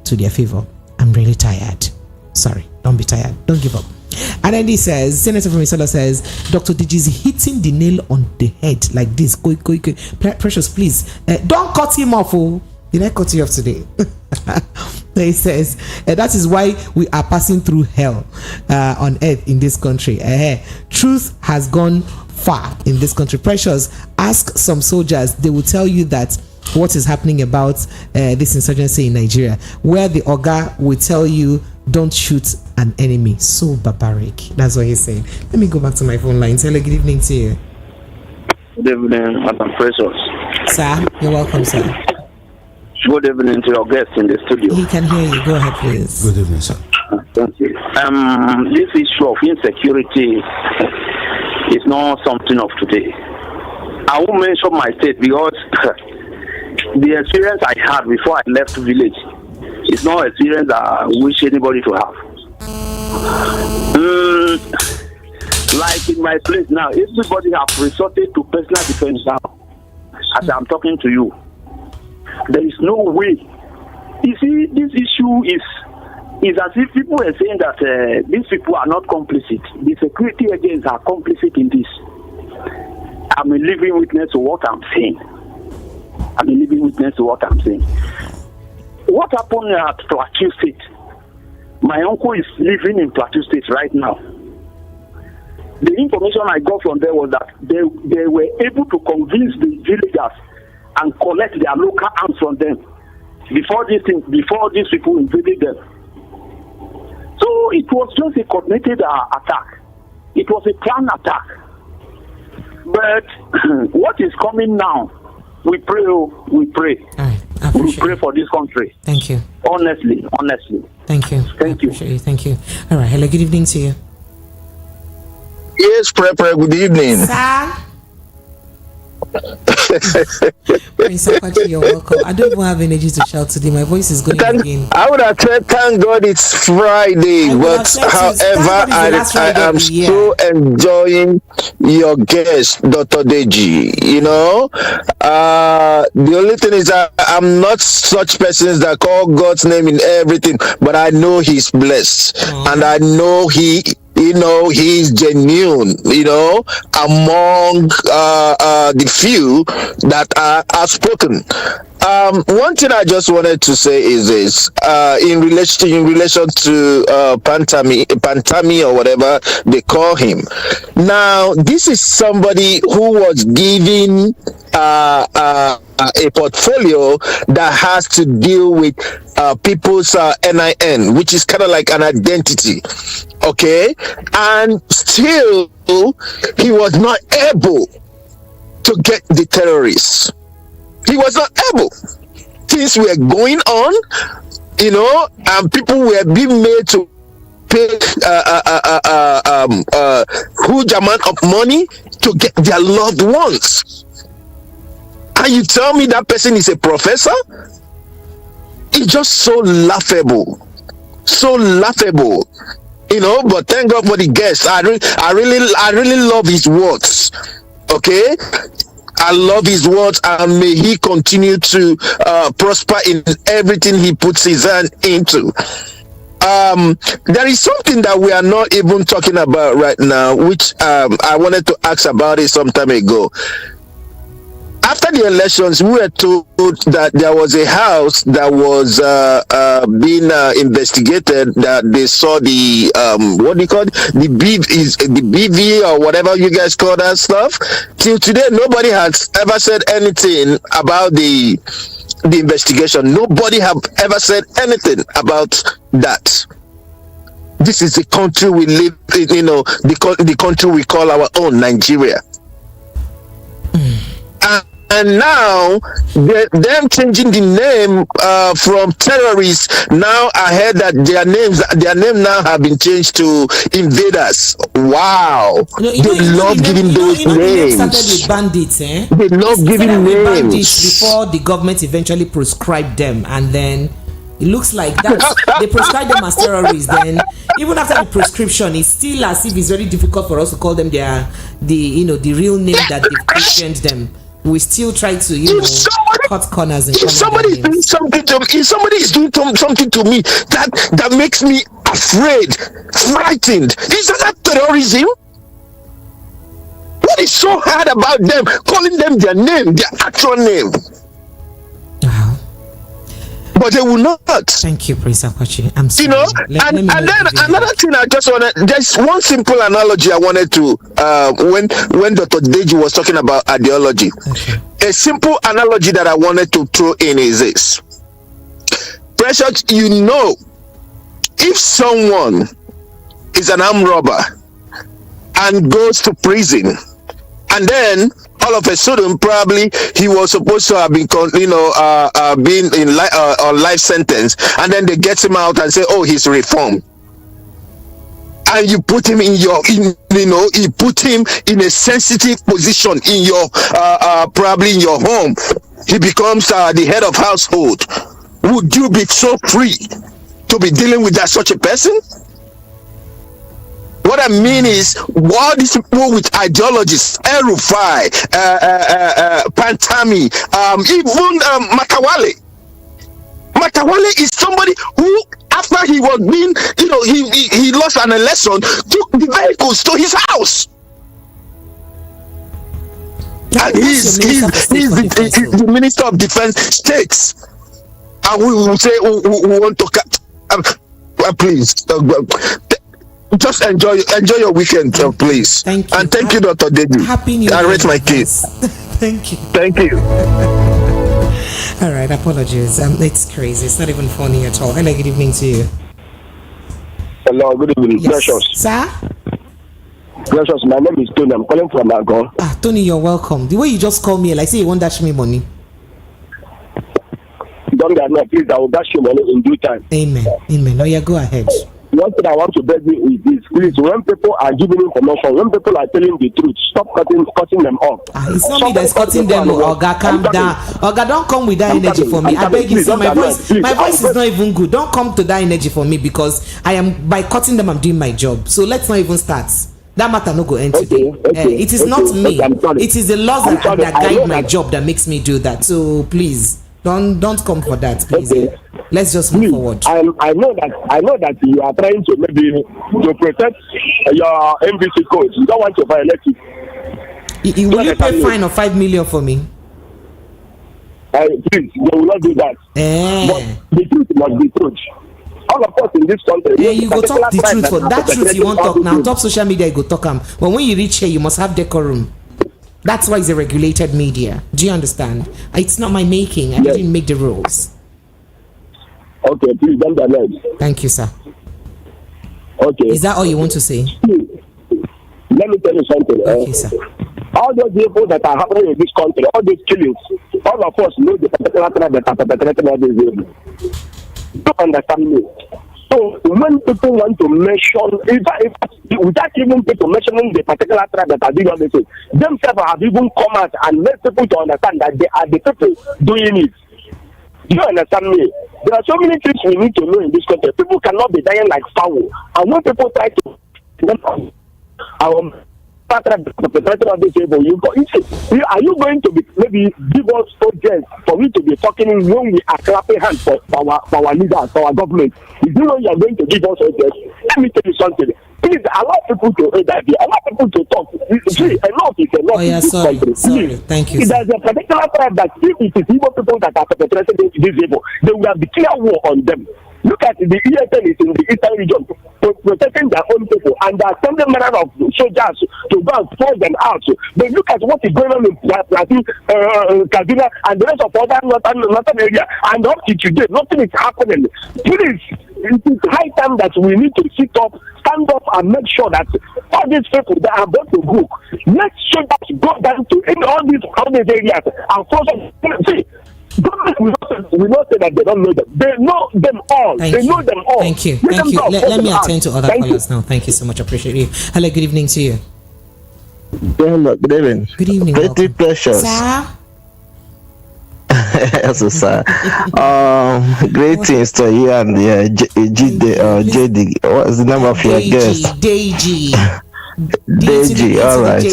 to their favor. I'm really tired. Sorry, don't be tired. Don't give up. And then he says, Senator from Isala says, Dr. DJ is hitting the nail on the head like this. Go. Precious, please, don't cut him off. Oh. Did I cut you off today? He says, that is why we are passing through hell on earth in this country. Truth has gone far in this country. Precious, ask some soldiers. They will tell you that what is happening about this insurgency in Nigeria, where the Oga will tell you, don't shoot an enemy. So barbaric. That's what he's saying. Let me go back to my phone line. Hello, good evening to you. Good evening, Madam Precious. Sir, you're welcome, sir. Good evening to your guest in the studio. He can hear you. Go ahead, please. Good evening, sir. Thank you. This issue of insecurity is not something of today. I won't mention my state because the experience I had before I left the village is not an experience I wish anybody to have. Like in my place now, everybody have resorted to personal defense now. As I'm talking to you, there is no way. You see, this issue is as if people are saying that these people are not complicit. The security agents are complicit in this. I'm a living witness to what I'm saying. What happened at Plateau State? My uncle is living in Plateau State right now. The information I got from there was that they were able to convince the villagers and collect their local arms from them before these people invaded them. So it was just a coordinated attack. It was a planned attack. But what is coming now? We pray. We pray. All right. We pray for this country. Thank you. Honestly. Thank you. Thank you. Thank you. All right. Hello. Good evening to you. Yes, good evening. Sir. Prince Akwachi, you're welcome. I don't even have energy to shout today. My voice is going again. I would have said, thank God it's Friday, but however, I am so enjoying your guest, Dr. Deji. You know, the only thing is I'm not such persons that call God's name in everything, but I know He's blessed, and I know he's genuine, among the few that are spoken. One thing I just wanted to say is this, in relation to Pantami or whatever they call him. Now, this is somebody who was given a portfolio that has to deal with people's NIN, which is kind of like an identity. Okay, and still he was not able to get the terrorists. He was not able. Things were going on, and people were being made to pay huge amount of money to get their loved ones. And you tell me that person is a professor? It's just so laughable. But thank God for the guest. I really love his words. Okay, I love his words, and may he continue to prosper in everything he puts his hand into. There is something that we are not even talking about right now, which I wanted to ask about it some time ago. After the elections, we were told that there was a house that was being investigated, that they saw the what do you call it? The BV or whatever you guys call that stuff. Till today, nobody has ever said anything about the investigation. Nobody have ever said anything about that. This is the country we live in, the country we call our own, Nigeria. And now, them changing the name from terrorists. Now I heard that their name now have been changed to invaders. Wow! They love giving those names. They started with bandits, eh? They love giving names. Bandits before the government eventually prescribed them, and then it looks like that they prescribed them as terrorists. Then even after the prescription, it's still as if it's very difficult for us to call them the real name that they've questioned them. We still try to, cut corners. And if somebody is doing something to me, something to me that makes me afraid, frightened, isn't that terrorism? What is so hard about them calling them their name, their actual name? Wow. But they will not. Thank you, Prince Akwachi. I'm sorry. And then another thing I just there's one simple analogy I wanted to, when Dr. Deji was talking about ideology. Okay. A simple analogy that I wanted to throw in is this. Precious, if someone is an armed robber and goes to prison, and then all of a sudden, probably he was supposed to have been, being in life sentence, and then they get him out and say, "Oh, he's reformed." And you put him you put him in a sensitive position in your, probably in your home. He becomes the head of household. Would you be so free to be dealing with such a person? What I mean is, all these people with ideologies, El-Rufai, Pantami, even Matawale. Matawale is somebody who, after he was being, he lost an election, took the vehicles to his house. And he's the Minister of Defense States. And we will say, we want to cut. Please. Just enjoy your weekend, please. Thank you. And thank you, Dr. Deji. Happy New Year. I raise my case. Thank you. Thank you. All right, apologies. It's crazy. It's not even funny at all. Hello, good evening to you. Hello, good evening. Yes. Precious. Sir? Precious, my name is Tony. I'm calling from Agon. Tony, you're welcome. The way you just call me, like say you won't dash me money. Don't get me, please. I will dash you money in due time. Amen. Amen. Oh, yeah, go ahead. One thing I want to beg you is this, please, when people are giving information, when people are telling the truth, stop cutting them off. It's not me that's cutting them. Oga, calm down. Oga, don't come with that energy for me. I beg you, see, my voice is not even good. Don't come to that energy for me because by cutting them, I'm doing my job. So let's not even start. That matter no go end today. It is not me. It is the laws that guide my job that makes me do that. So please, don't come for that, please. Let's just move forward. I know that you are trying to maybe to protect your MVC codes. You don't want to violate it. Will you pay fine of 5 million for me? Please, they will not do that. But the truth must be truth. All of us in this country. You go talk the truth for that truth you won't talk now. Top social media you go talk but when you reach here you must have decorum. That's why it's a regulated media. Do you understand? It's not my making. I didn't make the rules. Okay, please don't damage. Thank you, sir. Okay. Is that all you want to say? Let me tell you something. Okay, sir. All those people that are happening in this country, all these killings, all of us know the particular threat that are perpetrating all these evils. Don't understand me. So when people want to mention, without even people mentioning the particular tribe that are doing all this, themselves have even come out and let people to understand that they are the people doing it. Do you understand me? There are so many things we need to know in this country. People cannot be dying like fowl. And when people try to are you going to be maybe give us audience for me to be talking when we are clapping hands for our leaders, for our government? Is it when you are going to give us audience? Let me tell you something. Please allow people to allow people to talk. See, enough is enough in this country. Sorry. Thank you. There's a particular tribe that if it is evil people that are perpetrating this evil, they will have declared war on them. Look at the ESN is in the eastern region protecting their own people, and they are sending manner of soldiers to go and force them out. But look at what is going on in Plateau, Kaduna, and the rest of other northern area, and up to today, nothing is happening. Please, it is high time that we need to sit up, stand up, and make sure that all these people that are about to go, let soldiers go down to in all these areas and force them. See, government will not say that they don't know them. They know them all. Know them all. Thank you. Let me attend to other callers now. Thank you so much. Appreciate you. Hello, good evening to you. Hello, good evening. Good evening. Pretty precious. Sir? Yes, sir. Greetings to you and JD. What's the name of your guest? Deji. All right.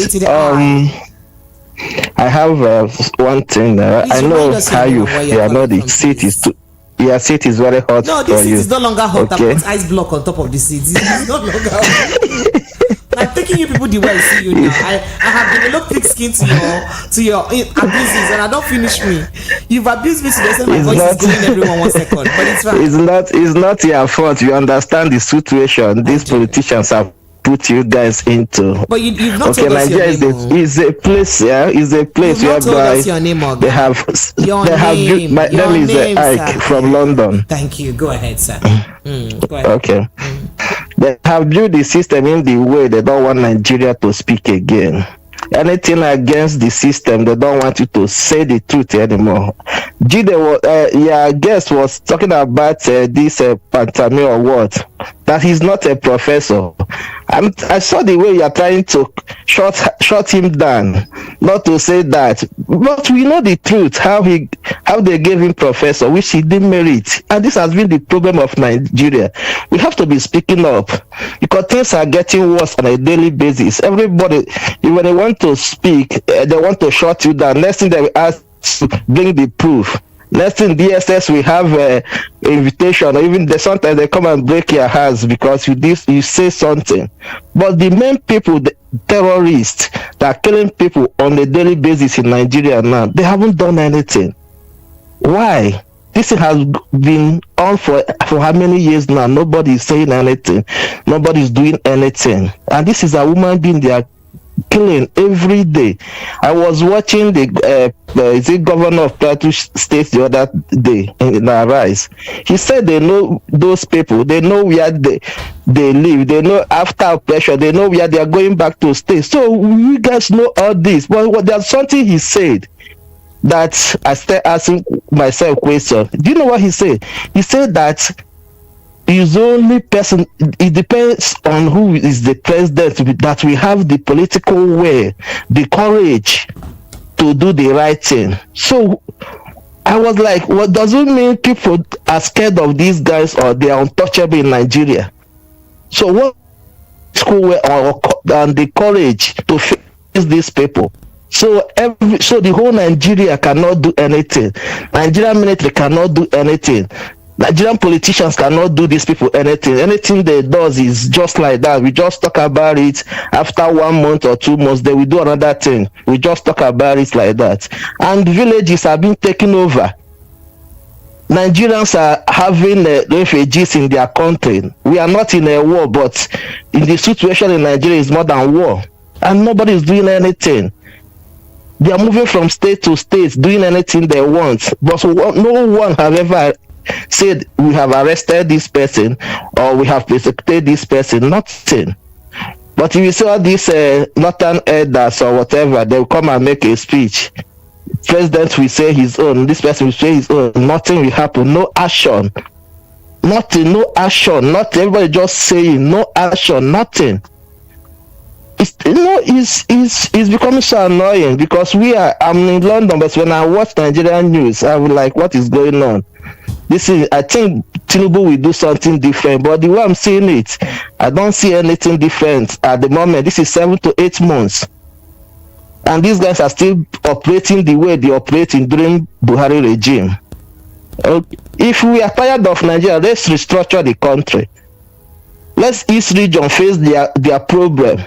I have one thing. I know how you feel. I know the seat is too. Your seat is very hot. No, this seat is no longer hot. Okay? I put ice block on top of the seat. It's no longer hot. I'm taking you people the way I see you now. I have developed thick skin to your abuses, and I don't finish me. You've abused me to the extent my voice is going everyone 1 second, but it's fine. It's not your fault. You understand the situation. These politicians have put you guys into. But you've not told us Nigeria your name. is a place, is a place whereby they have my name is Ike from London. Thank you. Go ahead, sir. Go ahead. Okay. They have built the system in the way they don't want Nigeria to speak again. Anything against the system, they don't want you to say the truth anymore. Your guest was talking about this Pantami or what? That he's not a professor. I saw the way you're trying to shut him down, not to say that, but we know the truth, how they gave him professor, which he didn't merit, and this has been the problem of Nigeria. We have to be speaking up because things are getting worse on a daily basis. Everybody, when they want to speak, they want to shut you down. Next thing they will ask to bring the proof. Next in DSS we have invitation, or even sometimes they come and break your hands because you say something. But the main people, the terrorists that are killing people on a daily basis in Nigeria now, they haven't done anything. Why? This has been on for how many years now? Nobody is saying anything. Nobody is doing anything. And this is a woman being they are killing every day. I was watching the governor of Plateau State the other day in Rise. He said they know those people, they know where they live, they know after oppression, they know where they are going back to stay. So you guys know all this. But there's something he said that I start asking myself question. Do you know what he said? He said that is only person, it depends on who is the president, that we have the political will, the courage to do the right thing. So I was like, what does it mean people are scared of these guys or they are untouchable in Nigeria? So what school will and the courage to face these people? So the whole Nigeria cannot do anything. Nigerian military cannot do anything. Nigerian politicians cannot do these people anything. Anything they does is just like that. We just talk about it. After 1 month or 2 months, they will do another thing. We just talk about it like that. And villages are being taken over. Nigerians are having refugees in their country. We are not in a war, but in the situation in Nigeria is more than war. And nobody is doing anything. They are moving from state to state, doing anything they want. But no one have ever said we have arrested this person or we have persecuted this person. Nothing. But if you see all these northern elders or whatever, they will come and make a speech. President will say his own, this person will say his own. Nothing will happen. No action. Nothing. No action. Nothing. Everybody just saying no action. Nothing. It's becoming so annoying because I'm in London, but when I watch Nigerian news, I was like, what is going on? I think Tinubu will do something different, but the way I'm seeing it, I don't see anything different at the moment. This is 7 to 8 months. And these guys are still operating the way they operated during Buhari regime. If we are tired of Nigeria, let's restructure the country. Let's each region face their problem.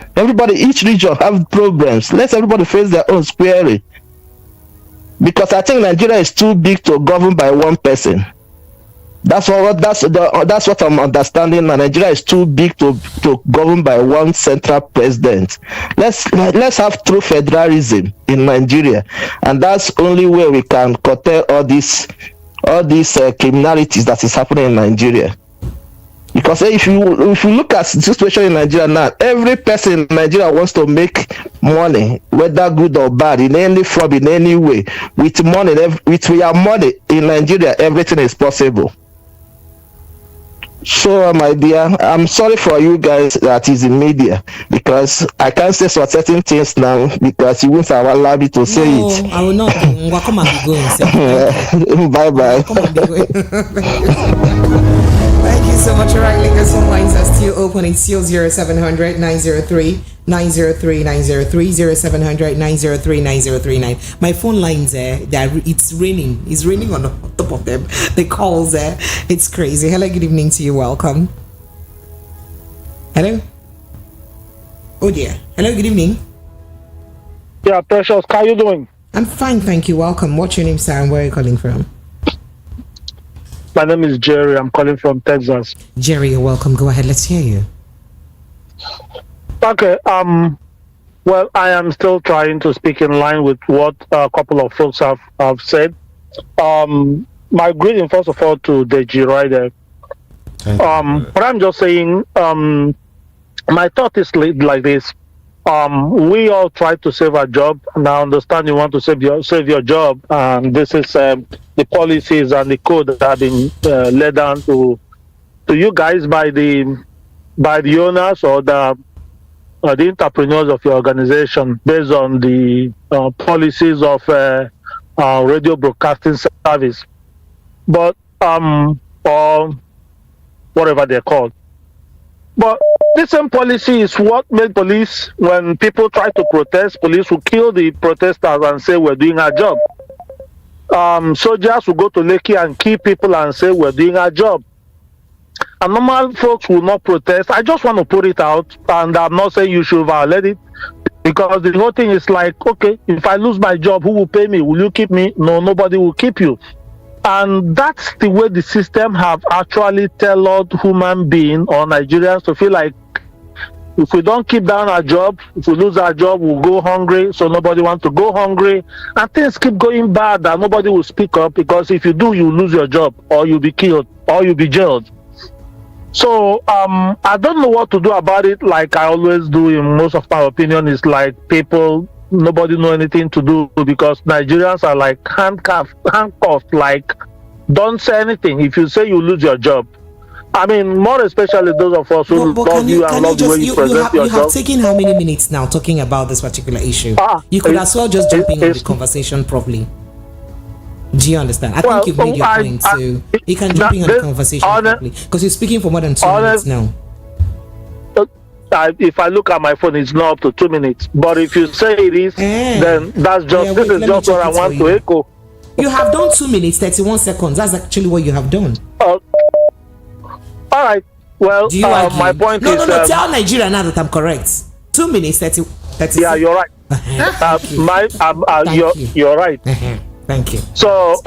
Each region have problems. Let everybody face their own squarely. Because I think Nigeria is too big to govern by one person. That's what I'm understanding. Nigeria is too big to govern by one central president. Let's have true federalism in Nigeria, and that's only way we can curtail all these criminalities that is happening in Nigeria. Because if you look at the situation in Nigeria now, every person in Nigeria wants to make money, whether good or bad, in any form, in any way. With your money in Nigeria, everything is possible. So, my dear, I'm sorry for you guys that is in media, because I can't say certain things now because you won't allow me to say it. I will not. Come and be going. Bye-bye. Come and be going. Thank you so much. All right, Lakers phone lines are still open. It's still 0700 903 903 903 0700 903 9039. My phone lines it's raining. It's raining on the top of them. The calls there. It's crazy. Hello, good evening to you. Welcome. Hello. Oh dear. Hello, good evening. Yeah, Precious. How are you doing? I'm fine, thank you. Welcome. What's your name, sir, and where are you calling from? My name is Jerry. I'm calling from Texas. Jerry, you're welcome. Go ahead. Let's hear you. Okay. Well, I am still trying to speak in line with what a couple of folks have said. My greeting, first of all, to Deji right there. But I'm just saying, my thought is like this. We all try to save our job, and I understand you want to save your job, and this is the policies and the code that have been laid down to you guys by the owners or the entrepreneurs of your organization based on the policies of radio broadcasting service, but or whatever they're called. But this same policy is what made police, when people try to protest, police will kill the protesters and say we're doing our job. Soldiers will go to Lekki and kill people and say we're doing our job. And normal folks will not protest. I just want to put it out, and I'm not saying you should violate it, because the whole thing is like, okay, if I lose my job, who will pay me? Will you keep me? No, nobody will keep you. And that's the way the system have actually tailored human being or Nigerians to feel like if we don't keep down our job, if we lose our job, we'll go hungry. So nobody wants to go hungry, and things keep going bad, and nobody will speak up, because if you do, you lose your job, or you'll be killed, or you'll be jailed. So I don't know what to do about it. Like I always do in most of my opinion, is like nobody know anything to do, because Nigerians are like handcuffed, like don't say anything. If you say, you lose your job. I mean, more especially those of us who love you and love the way you present yourself. You have taken how many minutes now talking about this particular issue? You could as well just jump in on the conversation properly. Do you understand? I think you've made your point, so you can jump in on the conversation properly, because you're speaking for more than 2 minutes now. If I look at my phone, it's not up to 2 minutes. But if you say it is, then that's just this is just what I want to echo. You have done 2 minutes 31 seconds. That's actually what you have done. All right. Well, my point is... No, tell Nigeria now that I'm correct. 2 minutes 30. Yeah, you're right. You're right. Thank you. So,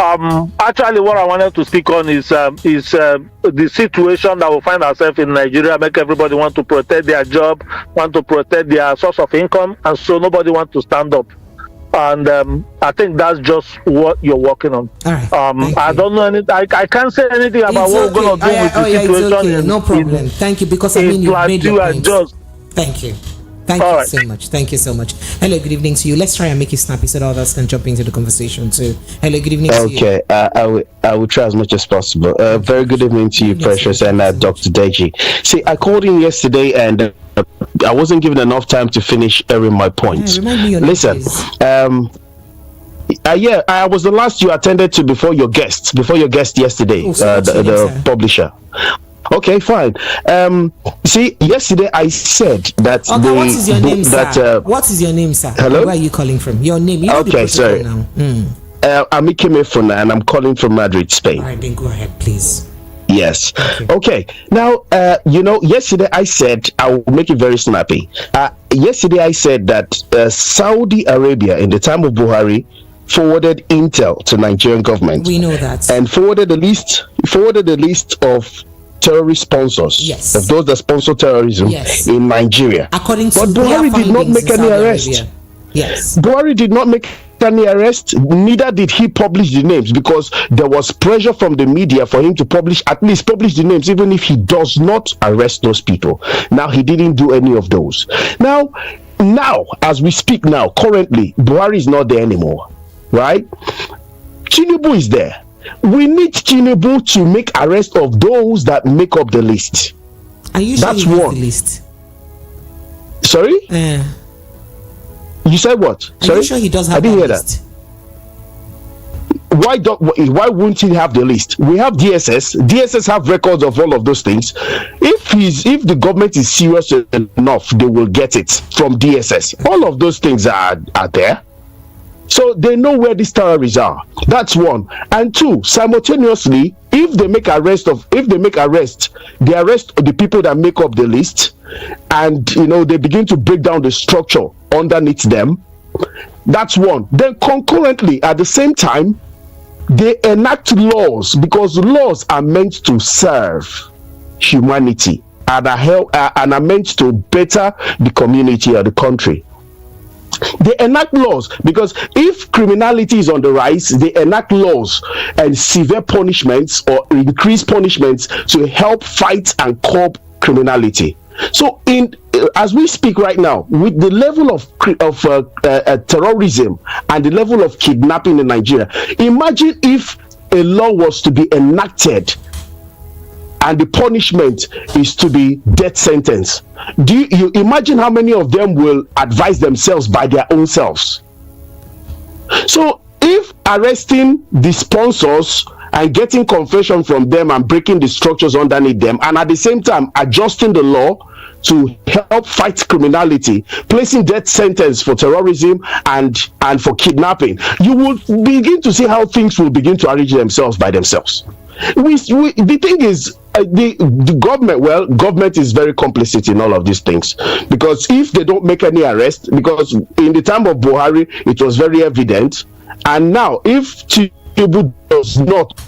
actually, what I wanted to speak on is the situation that we find ourselves in Nigeria. Make everybody want to protect their job, want to protect their source of income, and so nobody wants to stand up. And I think that's just what you're working on. All right. I don't know anything. I can't say anything about what we're going to do with the situation. Okay. No problem. Thank you, because I mean, you made your point. Thank you. Thank you so much. Thank you so much. Hello, good evening to you. Let's try and make it snappy so that others can jump into the conversation too. Hello, good evening to you. Okay, I will try as much as possible. Very good evening to you, Precious, and Dr. Deji. See, I called in yesterday and I wasn't given enough time to finish airing my points. Listen, I was the last you attended to before your guest yesterday, the publisher. Okay, fine. See, yesterday I said that. Okay, what is your name, sir? What is your name, sir? Hello? Where are you calling from? Your name. You okay, sorry. Now. I'm Ijeoma Egwuatu, and I'm calling from Madrid, Spain. All right, then go ahead, please. Yes. Okay. Now, yesterday I said, I will make it very snappy. Yesterday I said that Saudi Arabia, in the time of Buhari, forwarded intel to Nigerian government. We know that. And forwarded the list of terrorist sponsors, of those that sponsor terrorism in Nigeria. According to but Buhari did not make any arrest. Yes. Buhari did not make any arrest, neither did he publish the names, because there was pressure from the media for him to at least publish the names, even if he does not arrest those people. Now, he didn't do any of those. Now, as we speak now, currently, Buhari is not there anymore, right? Tinubu is there. We need Tinubu to make arrest of those that make up the list. Are you sure he has the list? Sorry? You said what? Sorry? Are you sure he does have the list? Why wouldn't he have the list? We have DSS. DSS have records of all of those things. If the government is serious enough, they will get it from DSS. All of those things are there. So they know where these terrorists are. That's one. And two, simultaneously, if they arrest the people that make up the list, and they begin to break down the structure underneath them. That's one. Then concurrently, at the same time, they enact laws, because laws are meant to serve humanity and are meant to better the community or the country. They enact laws because if criminality is on the rise, they enact laws and severe punishments or increased punishments to help fight and curb criminality. So, as we speak right now, with the level of terrorism and the level of kidnapping in Nigeria, imagine if a law was to be enacted and the punishment is to be death sentence. Do you imagine how many of them will advise themselves by their own selves? So if arresting the sponsors and getting confession from them and breaking the structures underneath them, and at the same time adjusting the law to help fight criminality, placing death sentence for terrorism and for kidnapping, you will begin to see how things will begin to arrange themselves by themselves. The thing is, the government is very complicit in all of these things, because if they don't make any arrest, because in the time of Buhari it was very evident, and now if Tinubu does not,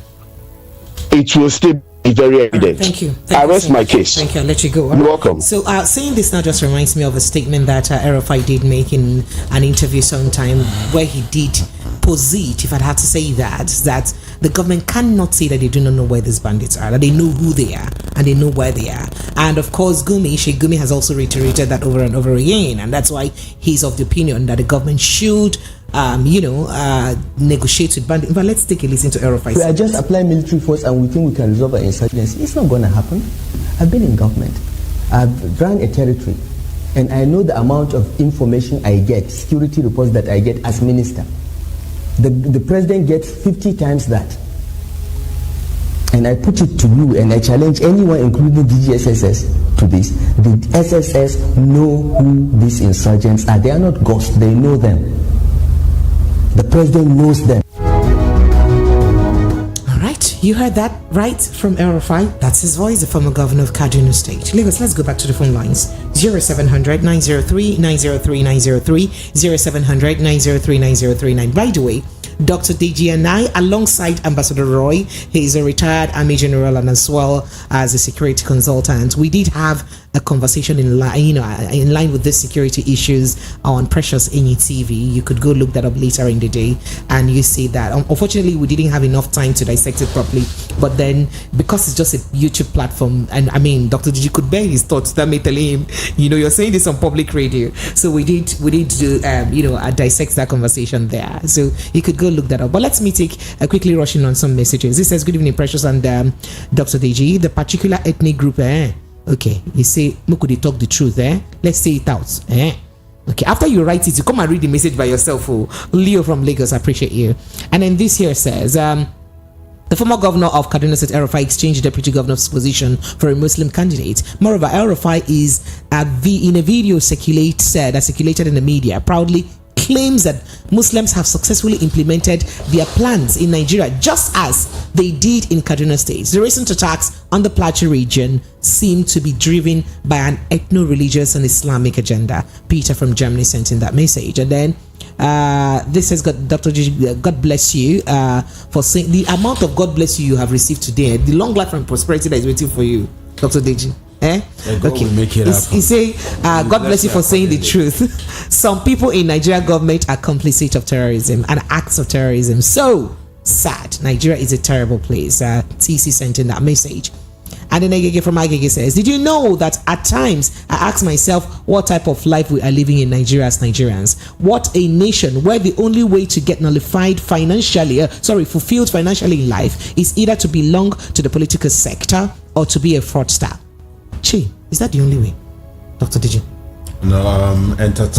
it will still very evident. Thank you. I rest my case. Thank you. I'll let you go. You're welcome. So, saying this now just reminds me of a statement that RFI did make in an interview sometime, where he did posit, if I'd have to say that the government cannot say that they do not know where these bandits are, that they know who they are and they know where they are. And of course, Sheikh Gumi has also reiterated that over and over again, and that's why he's of the opinion that the government should negotiate with bandits. But let's take a listen to RFI. We are just applying military force and we think we can resolve our insurgency. It's not going to happen. I've been in government. I've run a territory. And I know the amount of information I get, security reports that I get as minister. The president gets 50 times that. And I put it to you and I challenge anyone, including DGSSS, to this. The SSS know who these insurgents are. They are not ghosts. They know them. The president knows them. All right, you heard that right from RFI. That's his voice, the former governor of Kaduna State. Lagos, let's go back to the phone lines. 0700 903 903 903 0700 903 9039. By the way, Dr. Deji and I, alongside Ambassador Roy, he is a retired Army General and as well as a security consultant. We did have a conversation in line with these security issues on Precious Enyi TV. You could go look that up later in the day and you see that. Unfortunately, we didn't have enough time to dissect it properly, but then because it's just a YouTube platform, and I mean, Dr. Deji could bear his thoughts, that may tell him, you're saying this on public radio. So we did do dissect that conversation there. So you could go look that up. But let's me take a quickly rushing on some messages. This says, good evening, Precious and Dr. Deji. The particular ethnic group, okay, you say, could they talk the truth, let's say it out, Okay, after you write it, you come and read the message by yourself. Leo from Lagos, I appreciate you. And then this here says, the former governor of Kaduna State, RFI, exchanged deputy governor's position for a Muslim candidate. Moreover, RFI is in a video circulated in the media, proudly claims that Muslims have successfully implemented their plans in Nigeria, just as they did in Kaduna State. The recent attacks on the Plateau region seem to be driven by an ethno-religious and Islamic agenda. Peter from Germany sent in that message. And then this has got Dr. G, God bless you for saying the amount of God bless you have received today, the long life and prosperity that is waiting for you, Dr. Deji. God will make it happen. He say, God bless you for saying the truth. Some people in Nigeria government are complicit of terrorism and acts of terrorism. So sad. Nigeria is a terrible place. TC sent in that message. And then Agege from Agege says, did you know that at times I ask myself what type of life we are living in Nigeria as Nigerians? What a nation where the only way to get fulfilled financially in life is either to belong to the political sector or to be a fraudster. Is that the only way, Dr. Digi? No, entertainment.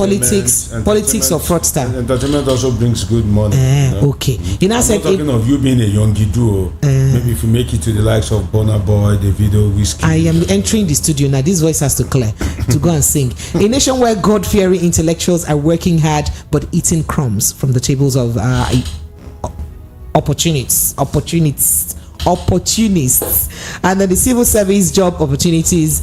Politics or fraudster. Entertainment also brings good money. Okay. I'm not talking of you being a young duo. Maybe if you make it to the likes of Burna Boy, Davido, Whiskey. I am entering the studio now. This voice has to clear to go and sing. A nation where God-fearing intellectuals are working hard but eating crumbs from the tables of opportunists, and then the civil service job opportunities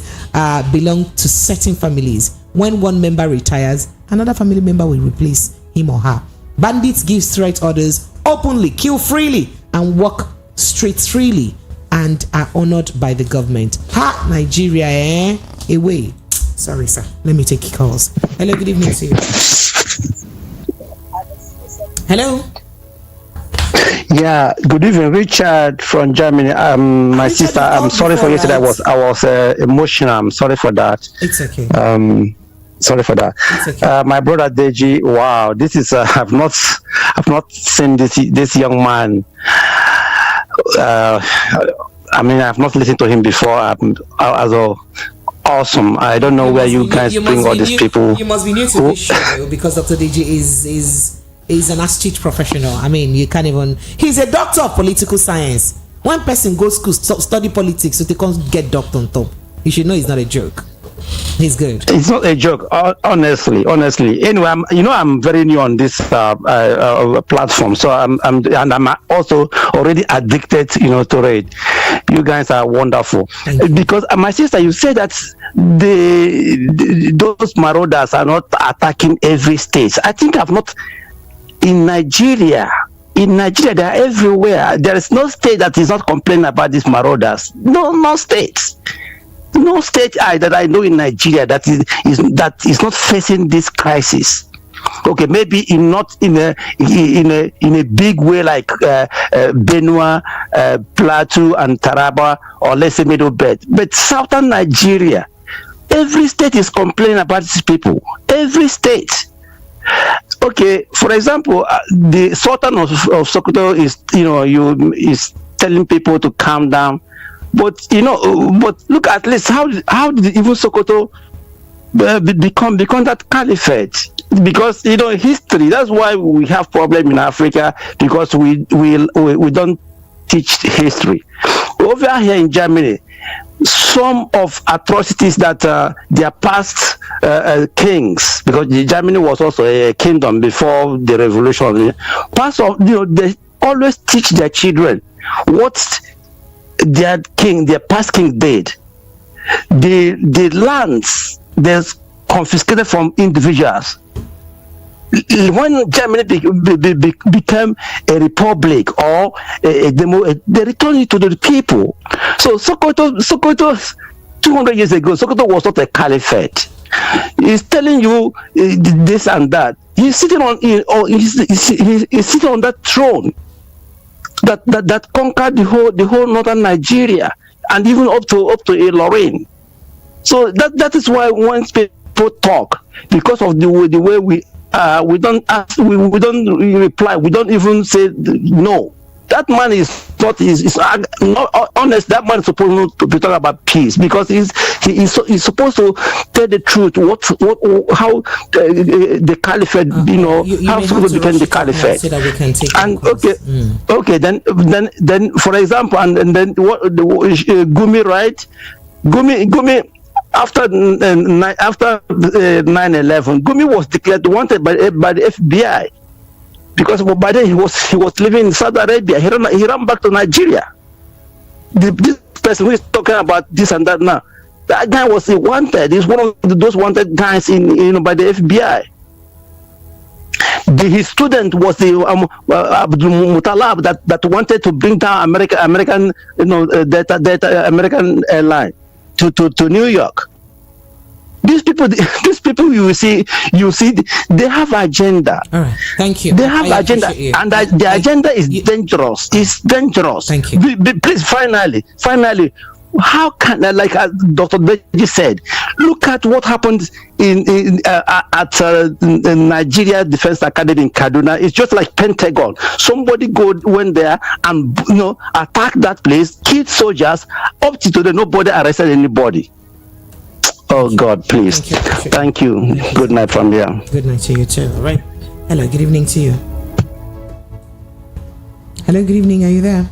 belong to certain families. When one member retires, another family member will replace him or her. Bandits give threat orders openly, kill freely, and walk streets freely, and are honored by the government. Nigeria, away. Sorry, sir. Let me take calls. Hello, good evening to you. Hello. Yeah, good evening, Richard from Germany. My sister, I'm sorry for yesterday. I was emotional. I'm sorry for that. It's okay. Sorry for that. It's okay. My brother Deji. Wow, this is. I've not seen this young man. I've not listened to him before. Awesome. I don't know where you guys bring all these people. You must be new to this show because Dr. Deji is an astute professional. I mean, you can't even. He's a doctor of political science. One person goes to school, study politics, so they can't get doctor on top. You should know it's not a joke. He's good. It's not a joke, honestly. Anyway, I'm very new on this platform, so I'm also already addicted, to it. You guys are wonderful. Because my sister, you said that those marauders are not attacking every state. I think in Nigeria, in Nigeria, they are everywhere. There is no state that is not complaining about these marauders. No states. No state that I know in Nigeria that is not facing this crisis. Okay, maybe not in a big way like Benue, Plateau, and Taraba, or let's say Middle Belt, but southern Nigeria, every state is complaining about these people. Every state. Okay, for example, the Sultan of Sokoto is telling people to calm down, but look, at least how did even Sokoto become that caliphate? Because history. That's why we have problem in Africa, because we don't teach history. Over here in Germany, some of atrocities that their past kings, because Germany was also a kingdom before the revolution. They always teach their children what their past king did. The lands they're confiscated from individuals. When Germany became a republic or they returned it to the people. So Sokoto 200 years ago, Sokoto was not a caliphate. He's telling you this and that. He's sitting on he's sitting on that throne that conquered the whole northern Nigeria and even up to Ilorin. So that is why when people talk, because of the way we don't ask, we don't reply, we don't even say no. That man is not honest. That man is supposed to be talking about peace, because he's supposed to tell the truth. How the caliphate, how Sokoto became the caliphate. So that we can take okay. Then for example, and then what Gumi, right? Gumi. After 9/11, Gumi was declared wanted by the FBI, because by then he was living in Saudi Arabia. He ran back to Nigeria. This person who is talking about this and that now, that guy was wanted. He's one of those wanted guys by the FBI. His student was the Abdul Mutalab that wanted to bring down American American airline to New York. These people you see, they have agenda. All right, thank you. They have agenda, and the agenda is dangerous. It's dangerous. Thank you. Please, finally, how can, like Dr. Beji said, look at what happened at Nigeria Defense Academy in Kaduna. It's just like Pentagon. Somebody went there and attacked that place, killed soldiers. Up to today, nobody arrested anybody. Oh God, please. Thank you. Good night from here. Good night to you too. All right. Hello, good evening to you. Hello, good evening. Are you there?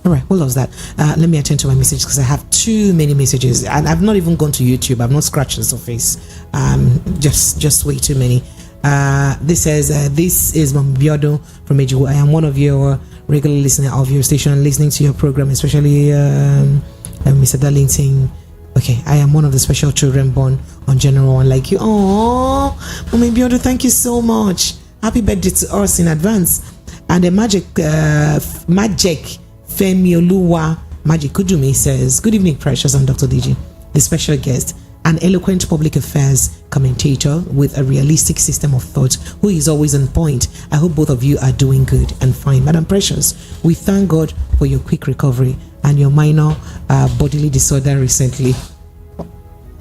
All right, who loves that? Let me attend to my messages, because I have too many messages, and I've not even gone to YouTube. I've not scratched the surface. Just way too many. This says, this is Biodo from Ejiwo. I am one of your regular listeners of your station, listening to your program, especially Mr. Darlington. Okay, I am one of the special children born on January 1, like you. Oh, Mama Biodo, thank you so much. Happy birthday to us in advance. And the Magic Femioluwa Magic Kujumi says, good evening, Precious and Dr. DG, the special guest, an eloquent public affairs commentator with a realistic system of thought, who is always on point. I hope both of you are doing good and fine. Madam Precious, we thank God for your quick recovery and your minor bodily disorder recently.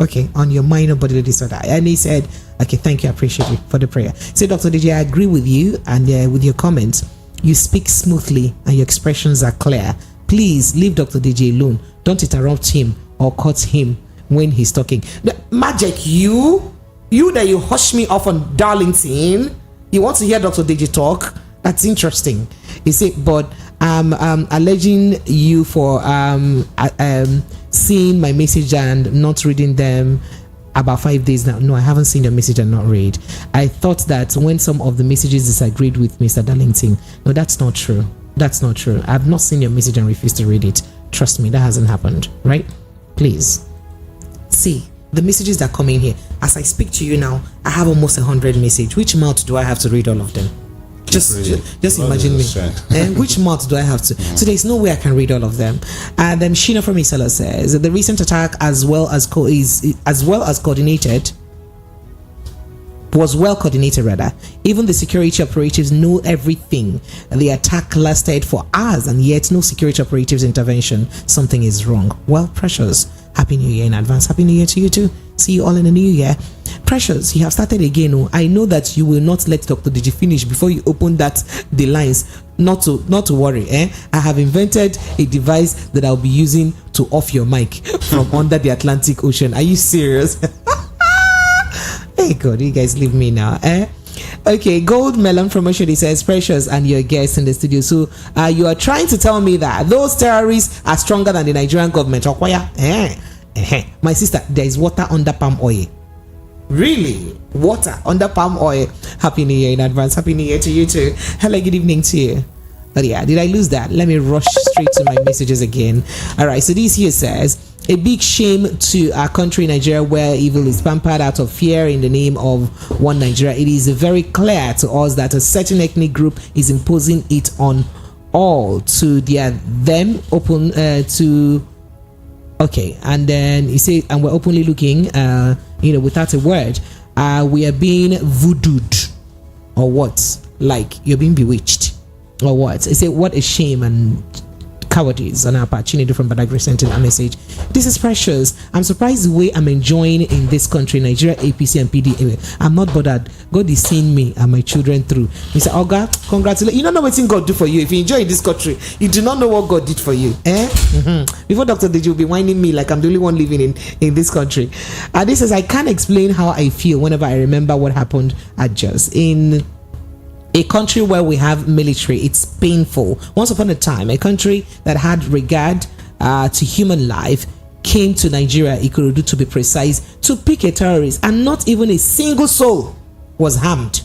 Okay, on your minor bodily disorder. And he said, okay, thank you, I appreciate you for the prayer. So Dr. DJ, I agree with you, and with your comments. You speak smoothly and your expressions are clear. Please leave Dr. DJ alone. Don't interrupt him or cut him when he's talking. Magic, you that you hush me off on Darlington, you want to hear Dr. DJ talk? That's interesting. You see, but alleging you for seeing my message and not reading them about 5 days now. No, I haven't seen your message and not read. I thought that when some of the messages disagreed with Mr. Darlington. No, that's not true. That's not true. I've not seen your message and refused to read it. Trust me, that hasn't happened, right? Please. See, the messages that come in here, as I speak to you now, I have almost 100 messages. Which mouth do I have to read all of them? Just imagine me. And which mouth do I have to? So there's no way I can read all of them. And then Sheena from Isela says the recent attack as well as coordinated. Was well coordinated rather. Even the security operatives know everything. The attack lasted for hours and yet no security operatives intervention. Something is wrong. Well, Precious, Happy New Year in advance. Happy New Year to you too. See you all in the new year. Precious, you have started again. Oh, I know that you will not let Dr. Digi finish before you open the lines. Not to worry. I have invented a device that I'll be using to off your mic from under the Atlantic Ocean. Are you serious? Hey God, you guys leave me now. Okay, Gold Melon from Oshodi says, Precious and your guests in the studio. So you are trying to tell me that those terrorists are stronger than the Nigerian government. My sister, there is water under palm oil. Really? Water under palm oil. Happy New Year in advance. Happy New Year to you too. Hello, good evening to you. But yeah, did I lose that? Let me rush straight to my messages again. All right, so this here says, a big shame to our country, Nigeria, where evil is pampered out of fear in the name of one Nigeria. It is very clear to us that a certain ethnic group is imposing it on all to them open to. Okay, and then you say, and we're openly looking, without a word, we are being voodooed, or what? Like you're being bewitched, or what? I say, what a shame and cowardice on our part. Chinede from Badagry sent in a message. This is Precious. I'm surprised the way I'm enjoying in this country, Nigeria, APC and PD. I'm not bothered. God is seeing me and my children through. He said, oh God, congratulations. You don't know what God do for you. If you enjoy this country, you do not know what God did for you. Before Dr. Deji will be whining me like I'm the only one living in this country. This says, I can't explain how I feel whenever I remember what happened at Jos. In a country where we have military, it's painful. Once upon a time, a country that had regard to human life came to Nigeria, Ikorodu to be precise, to pick a terrorist, and not even a single soul was harmed.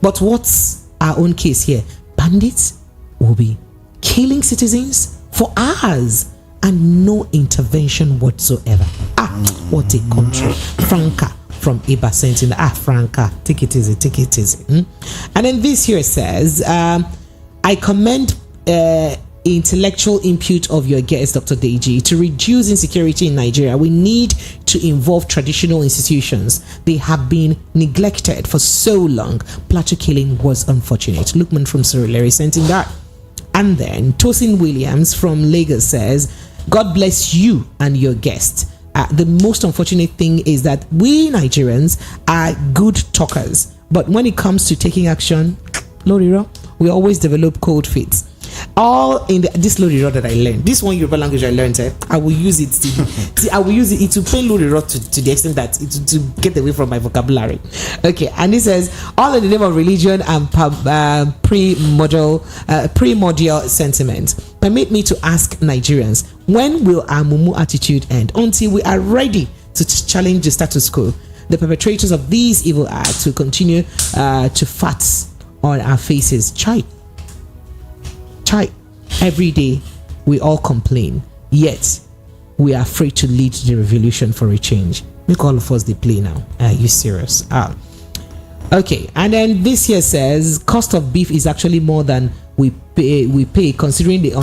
But what's our own case here? Bandits will be killing citizens for hours and no intervention whatsoever. What a country. Franca from Iba sent in Franca, take it easy. And then this here says, I commend intellectual input of your guest, Dr. Deji. To reduce insecurity in Nigeria, we need to involve traditional institutions. They have been neglected for so long. Plateau killing was unfortunate. Lukman from Surulere sent in that. And then Tosin Williams from Lagos says, God bless you and your guest. The most unfortunate thing is that we Nigerians are good talkers, but when it comes to taking action, Loriro, we always develop cold feet. All in this Loriro that I learned, this one Yoruba language I learned, I will use it to I will use it to pain Loriro to the extent that to get away from my vocabulary. Okay, and it says, all in the name of religion and primordial sentiment. Permit me to ask Nigerians, when will our mumu attitude end? Until we are ready to challenge the status quo, the perpetrators of these evil acts will continue to fat on our faces. Chai. Every day we all complain, yet we are afraid to lead the revolution for a change. Make all of us the play now. Are you serious? Okay, and then this here says, cost of beef is actually more than we pay considering the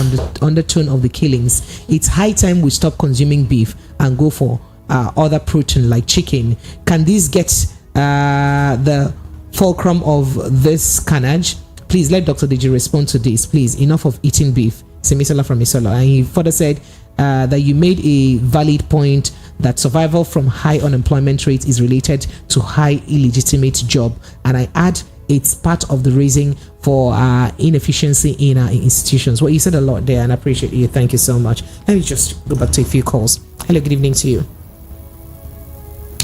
undertone of the killings. It's high time we stop consuming beef and go for other protein like chicken. Can this get the fulcrum of this carnage? Please let Dr. Deji respond to this. Please, enough of eating beef. Semisala from Isola. And he further said that you made a valid point that survival from high unemployment rates is related to high illegitimate job. And I add, it's part of the reason for inefficiency in our institutions. Well, you said a lot there and I appreciate you. Thank you so much. Let me just go back to a few calls. Hello, good evening to you.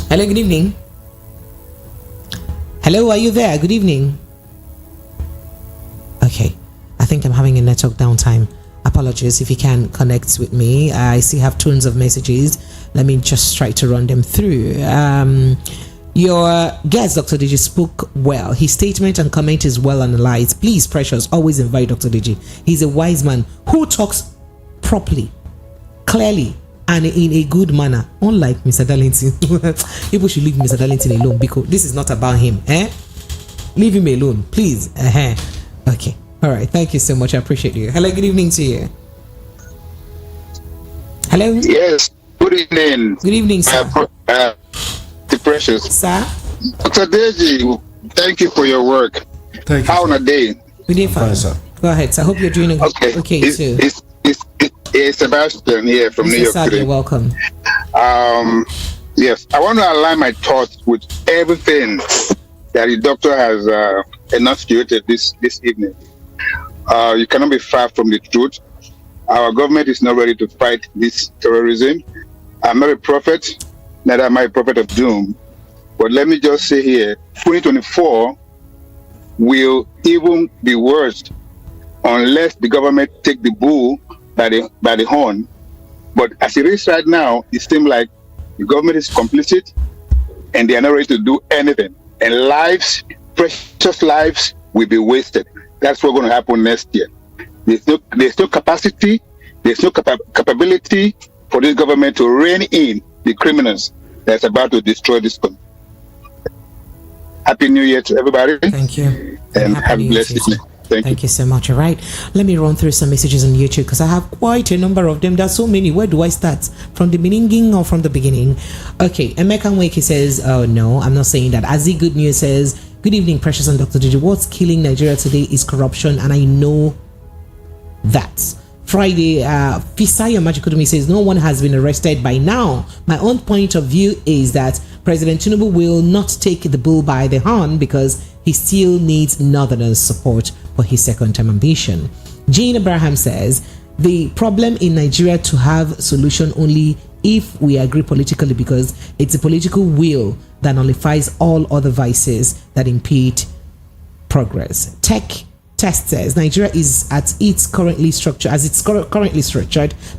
Hello, good evening. Hello, are you there? Good evening. Okay, I think I'm having a network downtime. Apologies if you can connect with me. I still have tons of messages. Let me just try to run them through. Your guest, Dr. Deji, spoke well. His statement and comment is well analyzed. Please, Precious, always invite Dr. Deji. He's a wise man who talks properly, clearly, and in a good manner. Unlike Mr. Darlington. People should leave Mr. Darlington alone because this is not about him. Leave him alone, please. Okay. All right. Thank you so much. I appreciate you. Hello. Good evening to you. Hello. Yes. Good evening. Good evening, sir. The precious. Sir. Dr. Deji, thank you for your work. Thank you. How on a day? Good day, fine, sir. Go ahead. So I hope you're doing okay too. It's Sebastian here from New York City. You're welcome. Yes, I want to align my thoughts with everything that the doctor has enunciated this evening. You cannot be far from the truth. Our government is not ready to fight this terrorism. I'm not a prophet, neither am I a prophet of doom. But let me just say here, 2024 will even be worse unless the government take the bull by the horn. But as it is right now, it seems like the government is complicit and they are not ready to do anything. And lives, precious lives, will be wasted. That's what's going to happen next year. There's no capacity, there's no capability for this government to rein in the criminals that's about to destroy this country. Happy New Year to everybody. Thank you. And have a blessed evening. Thank you so much. All right. Let me run through some messages on YouTube because I have quite a number of them. There's so many. Where do I start? From the beginning or from the beginning? Okay. Emeka Nweke says, oh no, I'm not saying that. Azi Good News says, good evening, Precious and Dr. Didi. What's killing Nigeria today is corruption, and I know that. Friday, Fisaya Majikudumi says, no one has been arrested by now. My own point of view is that President Tinubu will not take the bull by the horn because he still needs Northerners' support for his second-term ambition. Jane Abraham says, the problem in Nigeria to have solution only if we agree politically, because it's a political will that nullifies all other vices that impede progress. Tech Test says Nigeria is at its currently structured,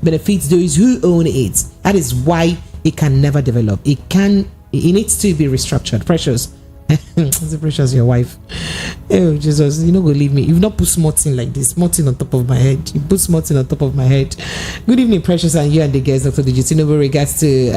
benefits those who own it. That is why it can never develop. It needs to be restructured. Precious. Precious, your wife. Oh Jesus, you know, go leave me. You've not put small thing like this, small thing on top of my head. You put small thing on top of my head. Good evening, Precious, and you and the guests. Dr. Tinubu regards to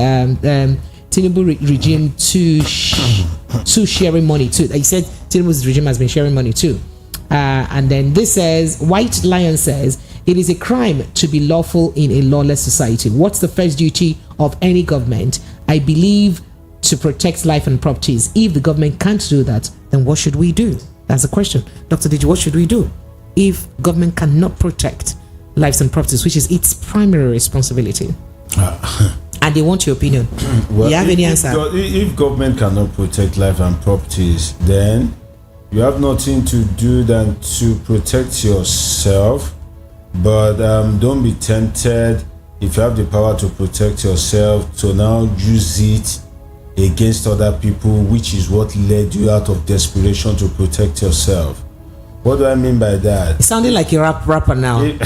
Tinubu regime to sharing money too. He said Tinubu's regime has been sharing money too. And then this says, White Lion says, it is a crime to be lawful in a lawless society. What's the first duty of any government? I believe to protect life and properties. If the government can't do that, then what should we do? That's the question. Dr. Didi, what should we do if government cannot protect lives and properties, which is its primary responsibility? And they want your opinion. Well, you have any answer? If government cannot protect life and properties, then you have nothing to do than to protect yourself. But don't be tempted, if you have the power to protect yourself, to now use it against other people, which is what led you out of desperation to protect yourself. What do I mean by that? It sounded like a rapper now. It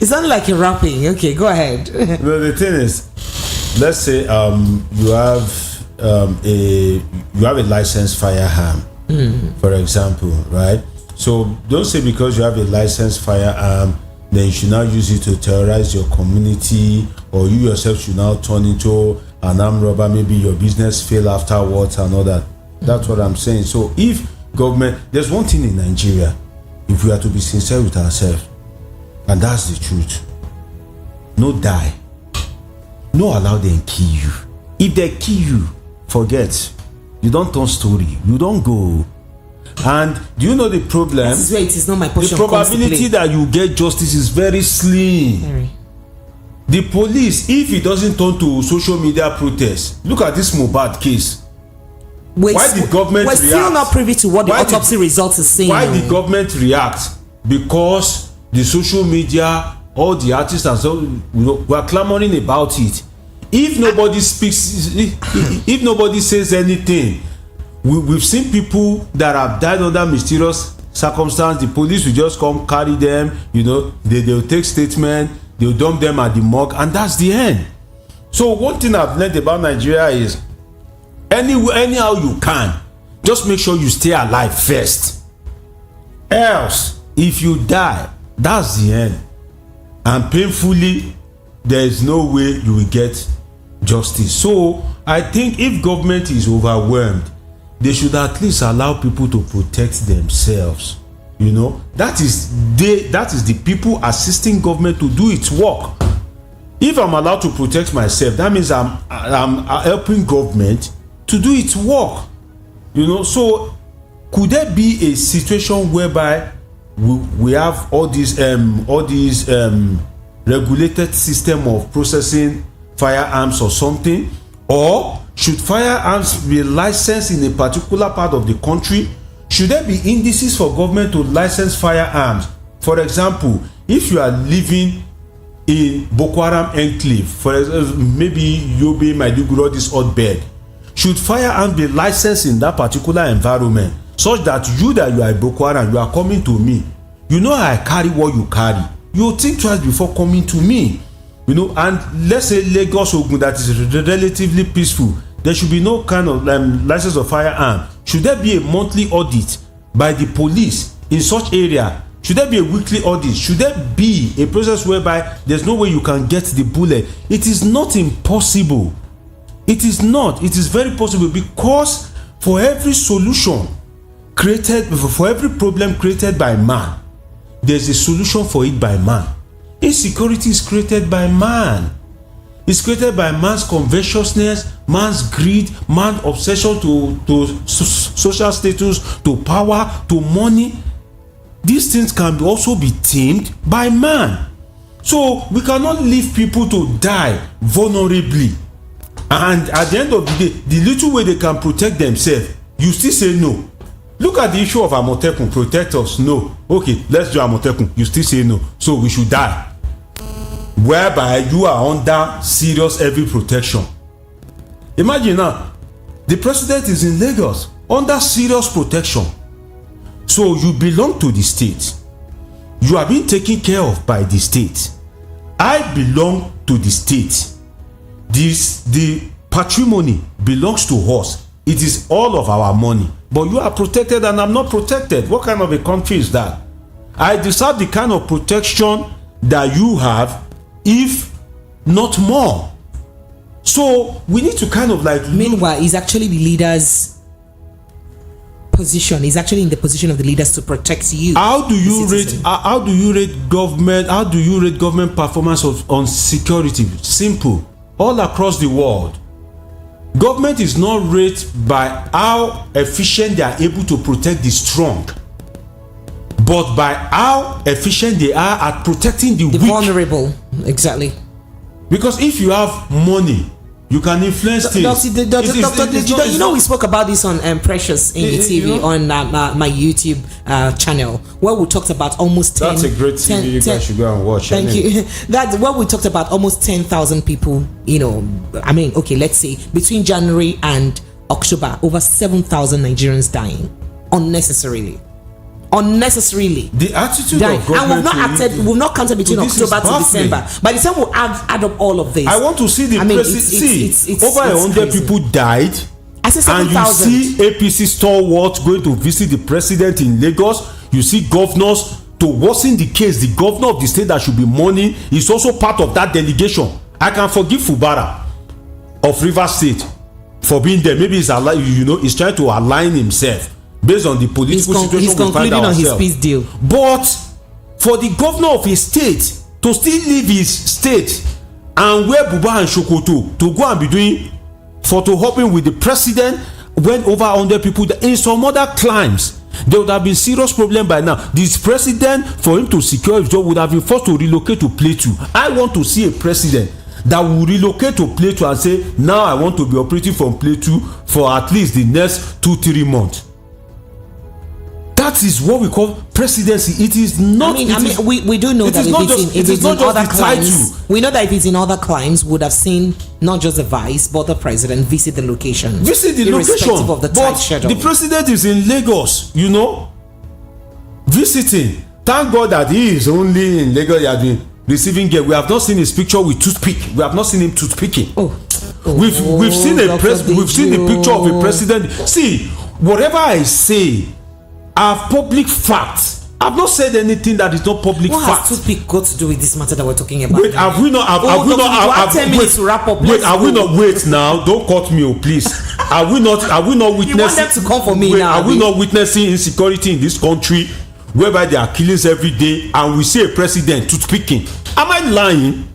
sounded like you're rapping. Okay, go ahead. No, the thing is, let's say you have a licensed firearm, for example, right? So don't say because you have a licensed firearm, then you should now use it to terrorize your community, or you yourself should now turn into an armed robber. Maybe your business fail afterwards and all that. That's what I'm saying. So if government, there's one thing in Nigeria, if we are to be sincere with ourselves, and that's the truth, no die, no allow them kill you. If they kill you, forget, you don't turn story, you don't go. And do you know the problem? This is where it is not my portion. The probability that you get justice is very slim. The police, if it doesn't turn to social media protests, look at this Mohbad case. Why the government we're react? Still not privy to what the autopsy results is saying. Why the government react? Because the social media, all the artists and so, we're clamoring about it. If nobody speaks, if nobody says anything, we've seen people that have died under mysterious circumstances. The police will just come carry them, they'll take statement, they'll dump them at the morgue, and that's the end. So one thing I've learned about Nigeria is anyhow you can, just make sure you stay alive first. Else, if you die, that's the end. And painfully, there is no way you will get justice. So I think if government is overwhelmed, they should at least allow people to protect themselves. You know, that is the people assisting government to do its work. If I'm allowed to protect myself, that means I'm helping government to do its work. You know, so could there be a situation whereby we have all these regulated system of processing firearms or something? Or should firearms be licensed in a particular part of the country? Should there be indices for government to license firearms? For example, if you are living in Boko Haram enclave, for example, maybe Yobe, Maiduguri, this odd bed, should firearms be licensed in that particular environment, such that you are Boko Haram, you are coming to me, you know I carry what you carry, you think twice before coming to me, you know? And let's say Lagos, Ogun, that is relatively peaceful, there should be no kind of license of firearm. Should there be a monthly audit by the police in such area? Should there be a weekly audit? Should there be a process whereby there's no way you can get the bullet? It is not impossible. It is not. It is very possible, because for every solution created, for every problem created by man, there's a solution for it by man. Insecurity is created by man. It's created by man's covetousness, man's greed, man's obsession to social status, to power, to money. These things can also be tamed by man. So we cannot leave people to die vulnerably. And at the end of the day, the little way they can protect themselves, you still say no. Look at the issue of Amotekun, protect us. No. Okay, let's do Amotekun. You still say no. So we should die. Whereby you are under serious heavy protection. Imagine now, the president is in Lagos under serious protection. So you belong to the state. You are being taken care of by the state. I belong to the state. The patrimony belongs to us. It is all of our money. But you are protected and I'm not protected. What kind of a country is that? I deserve the kind of protection that you have, if not more. So we need to kind of like... Meanwhile, he's actually the leader's position. He's actually in the position of the leaders to protect you. How do you rate government? How do you rate government performance on security? Simple. All across the world, government is not rated by how efficient they are able to protect the strong, but by how efficient they are at protecting the weak, vulnerable. Exactly. Because if you have money, you can influence things. You know, we spoke about this on Precious in the TV on my YouTube channel, where we talked about almost 10. That's a great TV. You guys should go and watch. Thank you. That's where we talked about almost 10,000 people. You know, I mean, okay, let's say between January and October, over 7,000 Nigerians dying unnecessarily. The attitude of government, and we've not counted between October to December. By the time we add up all of this, I want to see the president. Over 100 people died. I say 7,000. And you see APC stalwarts going to visit the president in Lagos. You see governors to worsen the case. The governor of the state that should be mourning is also part of that delegation. I can forgive Fubara of Rivers State for being there. Maybe he's he's trying to align himself based on the political situation we find ourselves. On his peace deal. But for the governor of his state to still leave his state and wear buba and shokoto to go and be doing photo hopping with the president when over 100 people in some other climes, there would have been serious problem by now. This president, for him to secure his job, would have been forced to relocate to Plateau. I want to see a president that will relocate to Plateau and say, now I want to be operating from Plateau for at least the next 2-3 months. That is what we call presidency. It is not. We do know that if it's in other climes, we know that if it's in other climes, would have seen not just the vice but the president visit the location. Irrespective of the tight schedule. The president is in Lagos, visiting. Thank God that he is only in Lagos. He has been receiving gift. We have not seen his picture with toothpick. We have not seen him toothpicking. We've seen we've seen the picture of a president. See, whatever I say are public facts I've not said anything that is not public what fact. What has toothpick got to do with this matter that we're talking about? Wait, have we not? Have we not? 10 minutes to wrap up. Wait, have we not? Wait now, don't cut me, please. Are we not witnessing? You want them to come for me now? Are we not witnessing insecurity in this country, whereby there are killings every day, and we see a president toothpicking? Am I lying?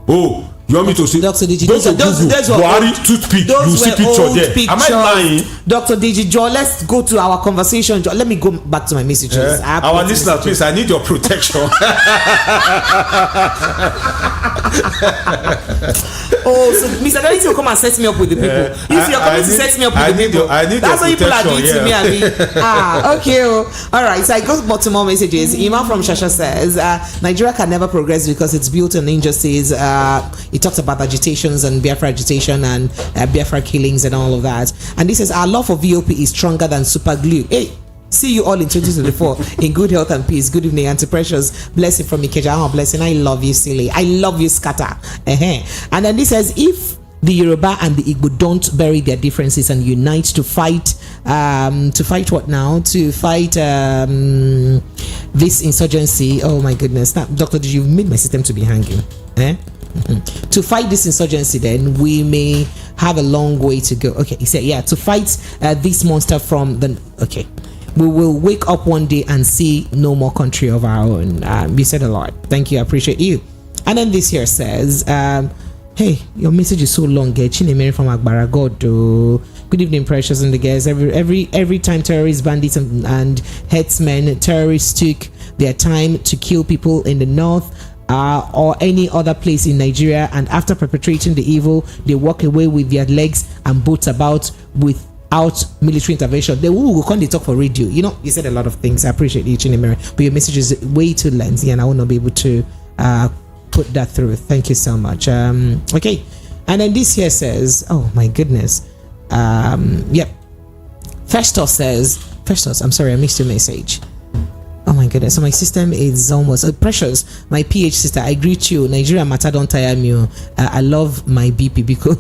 Oh. You want me to say Dr. Digi, those Buhari toothpick, you see picture there. Am I lying? Dr. Digi Joe, let's go to our conversation. Let me go back to my messages. Our listeners, please, I need your protection. Oh, so Mr. Darity will come and set me up with the people. If you're coming to set me up with the people, that's what people are doing to me. Okay. All right. So I go back to more messages. Iman from Shasha says Nigeria can never progress because it's built on injustice. He talks about agitations and Biafra agitation and Biafra killings and all of that. And this says our love for VOP is stronger than super glue. Hey, see you all in 2024 in good health and peace. Good evening, Auntie Precious. Blessing from Ikeja. Oh, blessing. I love you, silly. I love you, scatter. And then this says if the Yoruba and the Igbo don't bury their differences and unite to fight what now? To fight this insurgency. Oh my goodness. Now, Doctor, did you made my system to be hanging? To fight this insurgency, then we may have a long way to go. Okay, he said, yeah, to fight this monster from the. Okay, we will wake up one day and see no more country of our own. You said a lot. Thank you. I appreciate you. And then this here says, hey, your message is so long. Chinemere from Agbara God. Good evening, Precious and the guys. Every time terrorists, bandits, and headsmen, terrorists took their time to kill people in the north. Or any other place in Nigeria, and after perpetrating the evil, they walk away with their legs and boats about without military intervention. They will come, they talk for radio. You know, you said a lot of things. I appreciate you, Chinemere, but your message is way too lengthy, and I will not be able to put that through. Thank you so much. Okay, and then this here says, oh my goodness, yep. Festus, I'm sorry, I missed your message. Oh my goodness, so my system is almost Precious, my PH sister. I greet you. Nigeria matter don't tire me. I love my BP because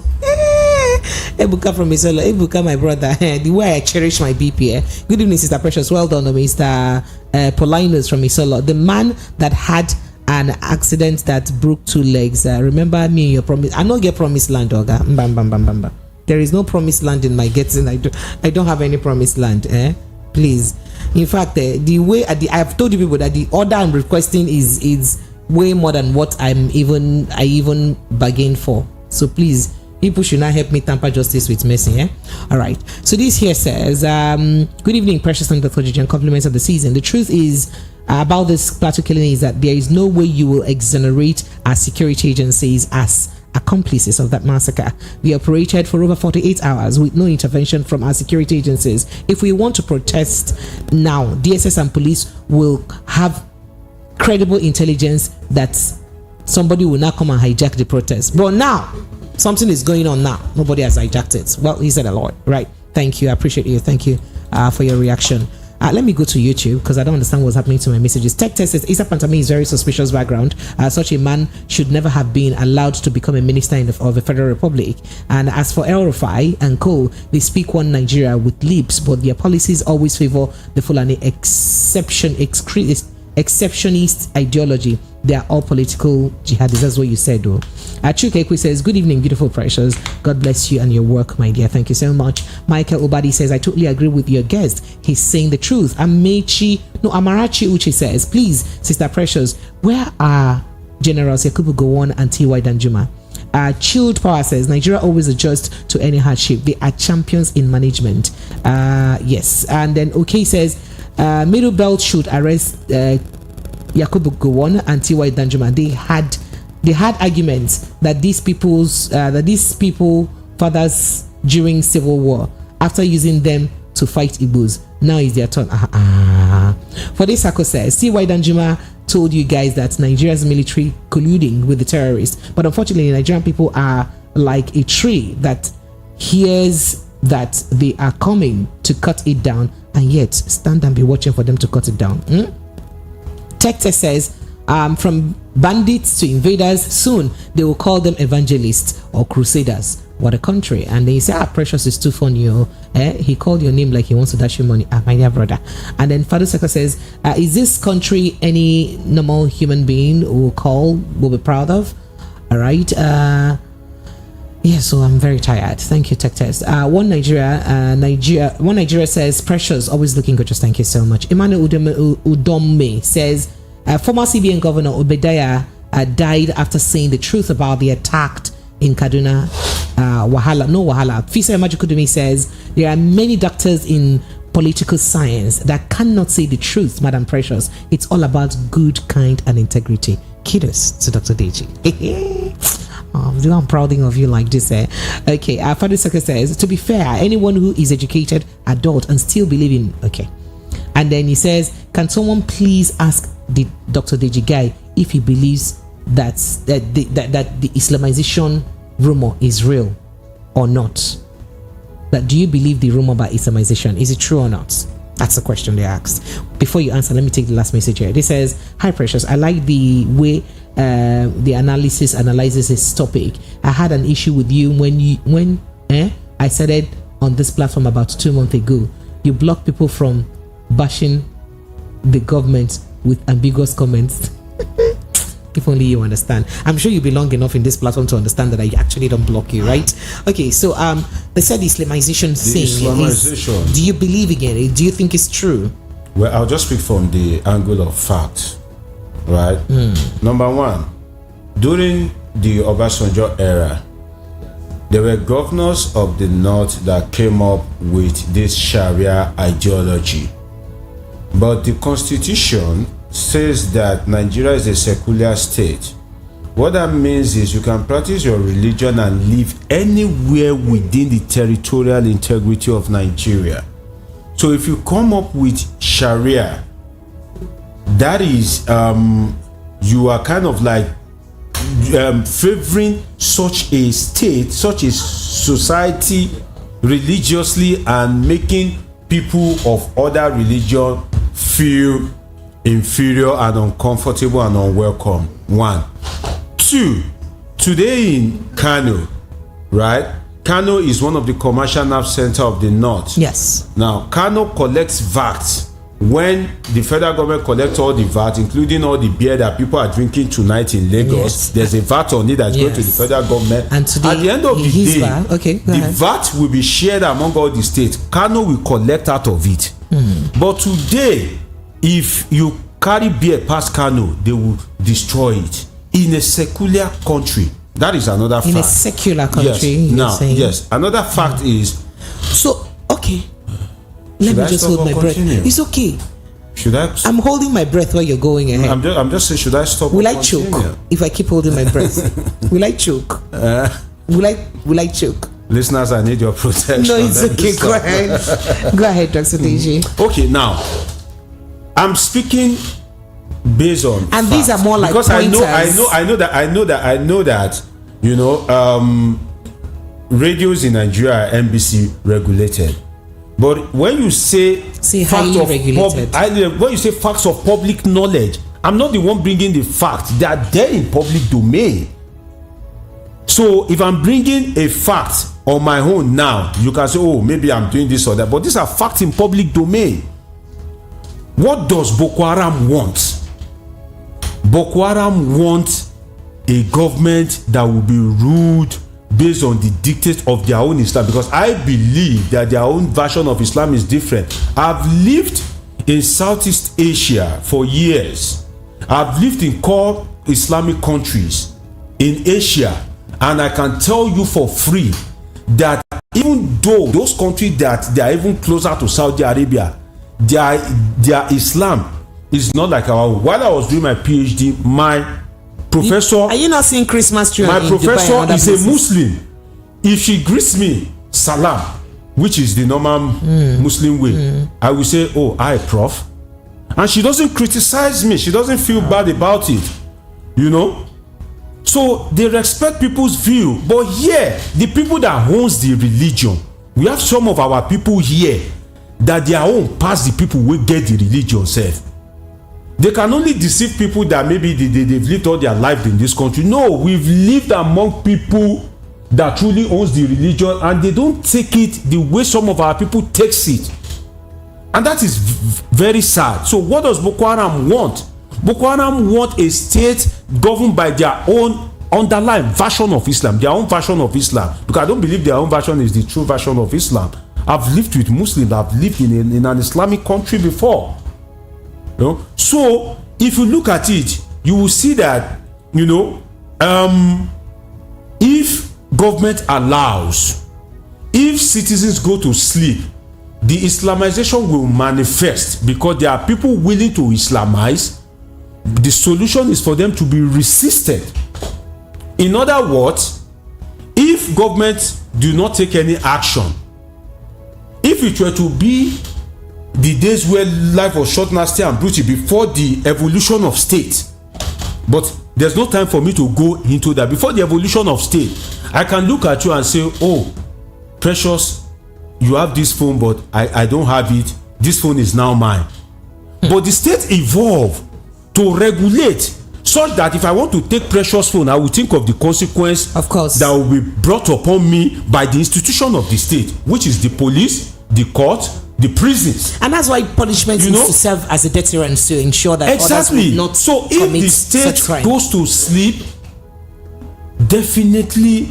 Ebuka from Isola, Ebuka, my brother. The way I cherish my BP. Good evening, Sister Precious. Well done, Mr. Paulinus from Isola. The man that had an accident that broke 2 legs. Remember me, your promise. I don't get promised land, Oga. There is no promised land in my getting. I don't have any promised land. Please. In fact, the way I've told you people that the order I'm requesting is way more than what I even bargained for. So please, people should not help me tamper justice with mercy. All right. So this here says, good evening, Precious and Dr. Gigi, and compliments of the season. The truth is about this Plateau killing is that there is no way you will exonerate our security agencies as accomplices of that massacre. We operated for over 48 hours with no intervention from our security agencies. If we want to protest now, DSS and police will have credible intelligence that somebody will not come and hijack the protest. But now, something is going on now. Nobody has hijacked it. Well, he said a lot, right? Thank you. I appreciate you. Thank you for your reaction. Let me go to YouTube because I don't understand what's happening to my messages. Tech Test says Issa Pantami is very suspicious background. Such a man should never have been allowed to become a minister of the Federal Republic. And as for El Rufai and Co, they speak one Nigeria with lips, but their policies always favor the Fulani exceptionist ideology. They are all political jihadis. That's what you said, though. Chukekwe says, good evening, beautiful Precious. God bless you and your work, my dear. Thank you so much. Michael Obadi says, I totally agree with your guest. He's saying the truth. Amarachi Uche says, please, Sister Precious, where are Generals Yakubu Gowon and T.Y. Danjuma? Chilled Power says, Nigeria always adjusts to any hardship. They are champions in management. Yes. And then OK says, Middle Belt should arrest Yakubu Gowon and T.Y. Danjuma. They had arguments that these people fathers during civil war after using them to fight Igbos. Now is their turn. For this, Sako says, T.Y. Danjuma told you guys that Nigeria's military colluding with the terrorists, but unfortunately Nigerian people are like a tree that hears that they are coming to cut it down and yet stand and be watching for them to cut it down. Tech Test says, from bandits to invaders, soon they will call them evangelists or crusaders. What a country. And then you say, Precious is too funny. He called your name like he wants to dash you money. My dear brother. And then Father Seka says, is this country any normal human being will be proud of? All right. Yeah, so I'm very tired. Thank you, Tech Test. One Nigeria says, Precious, always looking gorgeous. Thank you so much. Emmanuel Udome says, former CBN Governor Obadiah died after saying the truth about the attack in Kaduna. Wahala. Fisa Majikudumi says, there are many doctors in political science that cannot say the truth, Madam Precious. It's all about good, kind, and integrity. Kudos to Dr. Deji. I'm proud of you like this. Okay, Father Saka says, to be fair, anyone who is educated adult and still believing, okay. And then he says, can someone please ask the Dr. Deji guy if he believes that the Islamization rumor is real or not? That do you believe the rumor about Islamization? Is it true or not? That's the question they asked. Before you answer, let me take the last message here. This says, hi Precious, I like the way the analyzes this topic. I had an issue with you when I said it on this platform about 2 months ago. You block people from bashing the government with ambiguous comments. If only you understand. I'm sure you belong enough in this platform to understand that I actually don't block you, right? Okay, so they said the Islamization thing. Islamization. Do you believe in it? Do you think it's true? Well, I'll just speak from the angle of fact, right? Number one, during the Obasanjo era, there were governors of the north that came up with this Sharia ideology. But the constitution says that Nigeria is a secular state. What that means is you can practice your religion and live anywhere within the territorial integrity of Nigeria. So if you come up with Sharia, that is you are kind of like favoring such a state, such a society religiously, and making people of other religion feel inferior and uncomfortable and unwelcome. 1. 2, today in Kano, right? Kano is one of the commercial nerve center of the north. Yes. Now, Kano collects VAT. When the federal government collects all the VAT, including all the beer that people are drinking tonight in Lagos, yes, there's a VAT on it that's going to the federal government. And today, at the end of the day, the ahead. VAT will be shared among all the states. Kano will collect out of it. But today, if you carry beer past Kano, they will destroy it. In a secular country, that is another fact. In a secular country, yes. Now, yes, another fact is. So, okay. Let me just hold my breath. It's okay. Should I? I'm holding my breath while you're going ahead. I'm just saying, should I stop? Will I choke if I keep holding my breath? Will I choke? Will I choke? Listeners, I need your protection. No, it's okay. Go ahead. Go ahead, Dr. Deji. Okay, now I'm speaking based on and facts, these are more like because pointers. I know that you know radios in Nigeria are NBC regulated. But when you say facts of when you say facts of public knowledge, I'm not the one bringing the facts. They are there in public domain. So if I'm bringing a fact on my own now, you can say, oh, maybe I'm doing this or that. But these are facts in public domain. What does Boko Haram want? Boko Haram wants a government that will be ruled based on the dictates of their own Islam, because I believe that their own version of Islam is different. I've lived in Southeast Asia for years. I've lived in core Islamic countries in Asia, and I can tell you for free that even though those countries that they are even closer to Saudi Arabia, their Islam is not like our own. While I was doing my PhD, my professor, are you not seeing Christmas tree? My professor is a Muslim. If she greets me, salam, which is the normal Muslim way, I will say, oh, hi, prof. And she doesn't criticize me. She doesn't feel bad about it. You know? So they respect people's view. But here, the people that owns the religion, we have some of our people here that their own pass the people who get the religion self. They can only deceive people that maybe they've lived all their life in this country. No, we've lived among people that truly owns the religion, and they don't take it the way some of our people takes it, and that is very sad. So what does Boko Haram want? Boko Haram want a state governed by their own underlying version of Islam, their own version of Islam, because I don't believe their own version is the true version of Islam. I've lived with Muslims, I've lived in an Islamic country before, you know. So if you look at it, you will see that, you know, if government allows, if citizens go to sleep, the Islamization will manifest, because there are people willing to Islamize. The solution is for them to be resisted. In other words, if government do not take any action, if it were to be the days where life was short, nasty and brutal before the evolution of state, but there's no time for me to go into that. Before the evolution of state, I can look at you and say, oh, Precious, you have this phone, but I don't have it. This phone is now mine. But the state evolved to regulate, such that if I want to take Precious phone, I will think of the consequence, of course, that will be brought upon me by the institution of the state, which is the police, the court, the prisons. And that's why punishment needs to serve as a deterrent to ensure that exactly others will not so if the state goes to sleep, definitely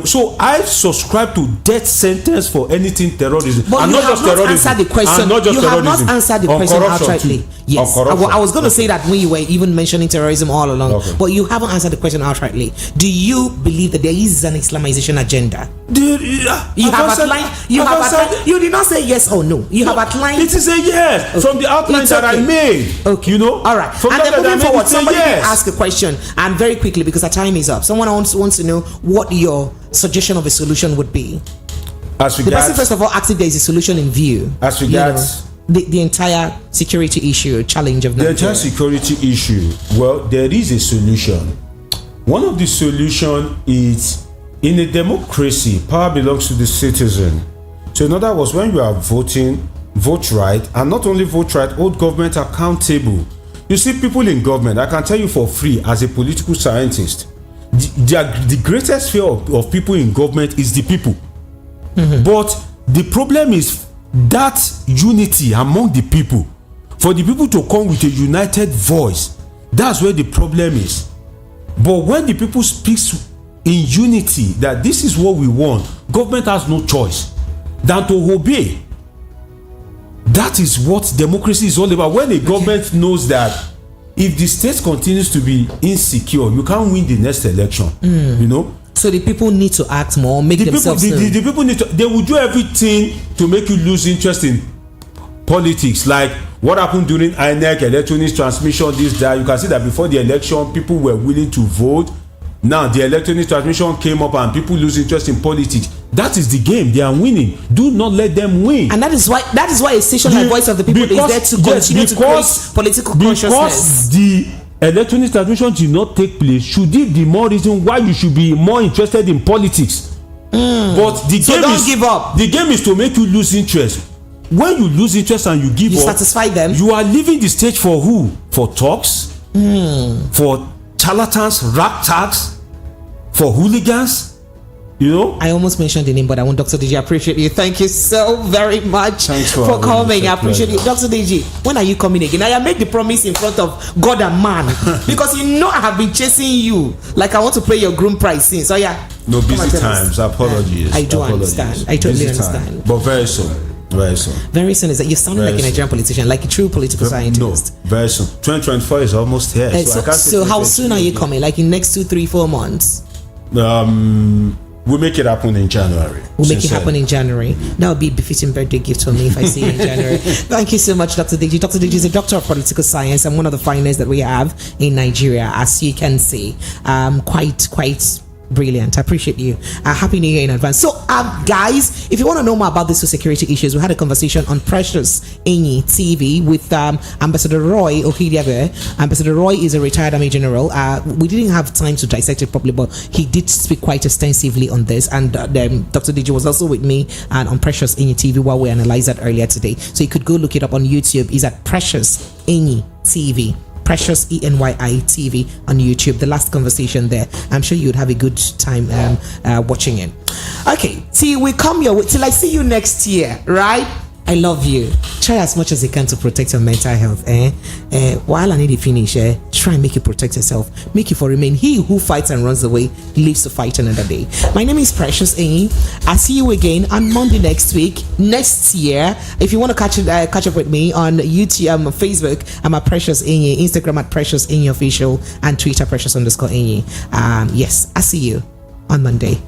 so I subscribe to death sentence for anything terrorism. But and you not just have not terrorism. answered the question. And not just you terrorism. have not answered the question outrightly. Yes, I was going to say that when you were even mentioning terrorism all along, but you haven't answered the question outrightly. Do you believe that there is an Islamization agenda? You have outlined. You did not say yes or no. You have outlined. It is a yes from the outline that I made. Okay, you know. All right. From and then moving forward, somebody yes. ask a question, and very quickly, because our time is up. Someone wants to know what your suggestion of a solution would be. As the person first of all asked if there is a solution in view. As regards the entire security issue, challenge of Nigeria. The entire security issue. Well, there is a solution. One of the solutions is, in a democracy, power belongs to the citizen. So in other words, when you are voting, vote right, and not only vote right, hold government accountable. You see, people in government, I can tell you for free as a political scientist, the greatest fear of people in government is the people. But the problem is that unity among the people, for the people to come with a united voice, that's where the problem is. But when the people speak in unity that this is what we want, government has no choice than to obey. That is what democracy is all about. When a government knows that if the state continues to be insecure, you can't win the next election. You know. So the people need to act more, make themselves known. The people need to. They will do everything to make you lose interest in politics. Like what happened during INEC electronic transmission. That you can see that before the election, people were willing to vote. Now the electronic transmission came up and people lose interest in politics. That is the game. They are winning. Do not let them win. And that is why a station like Voice of the People is there to continue to create political consciousness. Because the electronic transmission did not take place, should it be more reason why you should be more interested in politics? But the game don't give up. The game is to make you lose interest. When you lose interest and you give up, satisfy them. You are leaving the stage for who? For talks, for charlatans, rap tags, for hooligans. You know, I almost mentioned the name, but I want Dr. DG. I appreciate you. Thank you so very much for coming. I appreciate you, Dr. DG. When are you coming again? I made the promise in front of God and man because you know I have been chasing you. Like I want to pay your groom price since. So yeah. No, busy times. Apologies. I do understand. I totally understand. But very soon. Very soon. Very soon is that you're sounding like a Nigerian politician, like a true political scientist. No, very soon. 2024 is almost here. So how soon are you coming? Like in next 2, 3, 4 months? We'll make it happen in January. We'll make it happen in January. That would be a befitting birthday gift for me if I see you in January. Thank you so much, Dr. Deji. Dr. Deji is a doctor of political science and one of the finest that we have in Nigeria, as you can see. Quite brilliant. I appreciate you. Happy New Year in advance. So, guys, if you want to know more about these security issues, we had a conversation on Precious Enyi TV with Ambassador Roy Ohidiabe. Ambassador Roy is a retired Army General. We didn't have time to dissect it properly, but he did speak quite extensively on this. And Dr. DJ was also with me and on Precious Enyi TV while we analyzed that earlier today. So you could go look it up on YouTube. It's at Precious Enyi TV. Precious ENYI TV on YouTube. The last conversation there. I'm sure you'd have a good time watching it. Okay, see, we come your way till I see you next year, right? I love you. Try as much as you can to protect your mental health. While I need to finish, try and make you protect yourself. Make you for remain. He who fights and runs away lives to fight another day. My name is Precious Enyi. I'll see you again on Monday next week, next year. If you want to catch up with me on YouTube, Facebook, I'm at Precious Enyi, Instagram at Precious Enyi Official, and Twitter Precious_Enyi. Yes, I'll see you on Monday.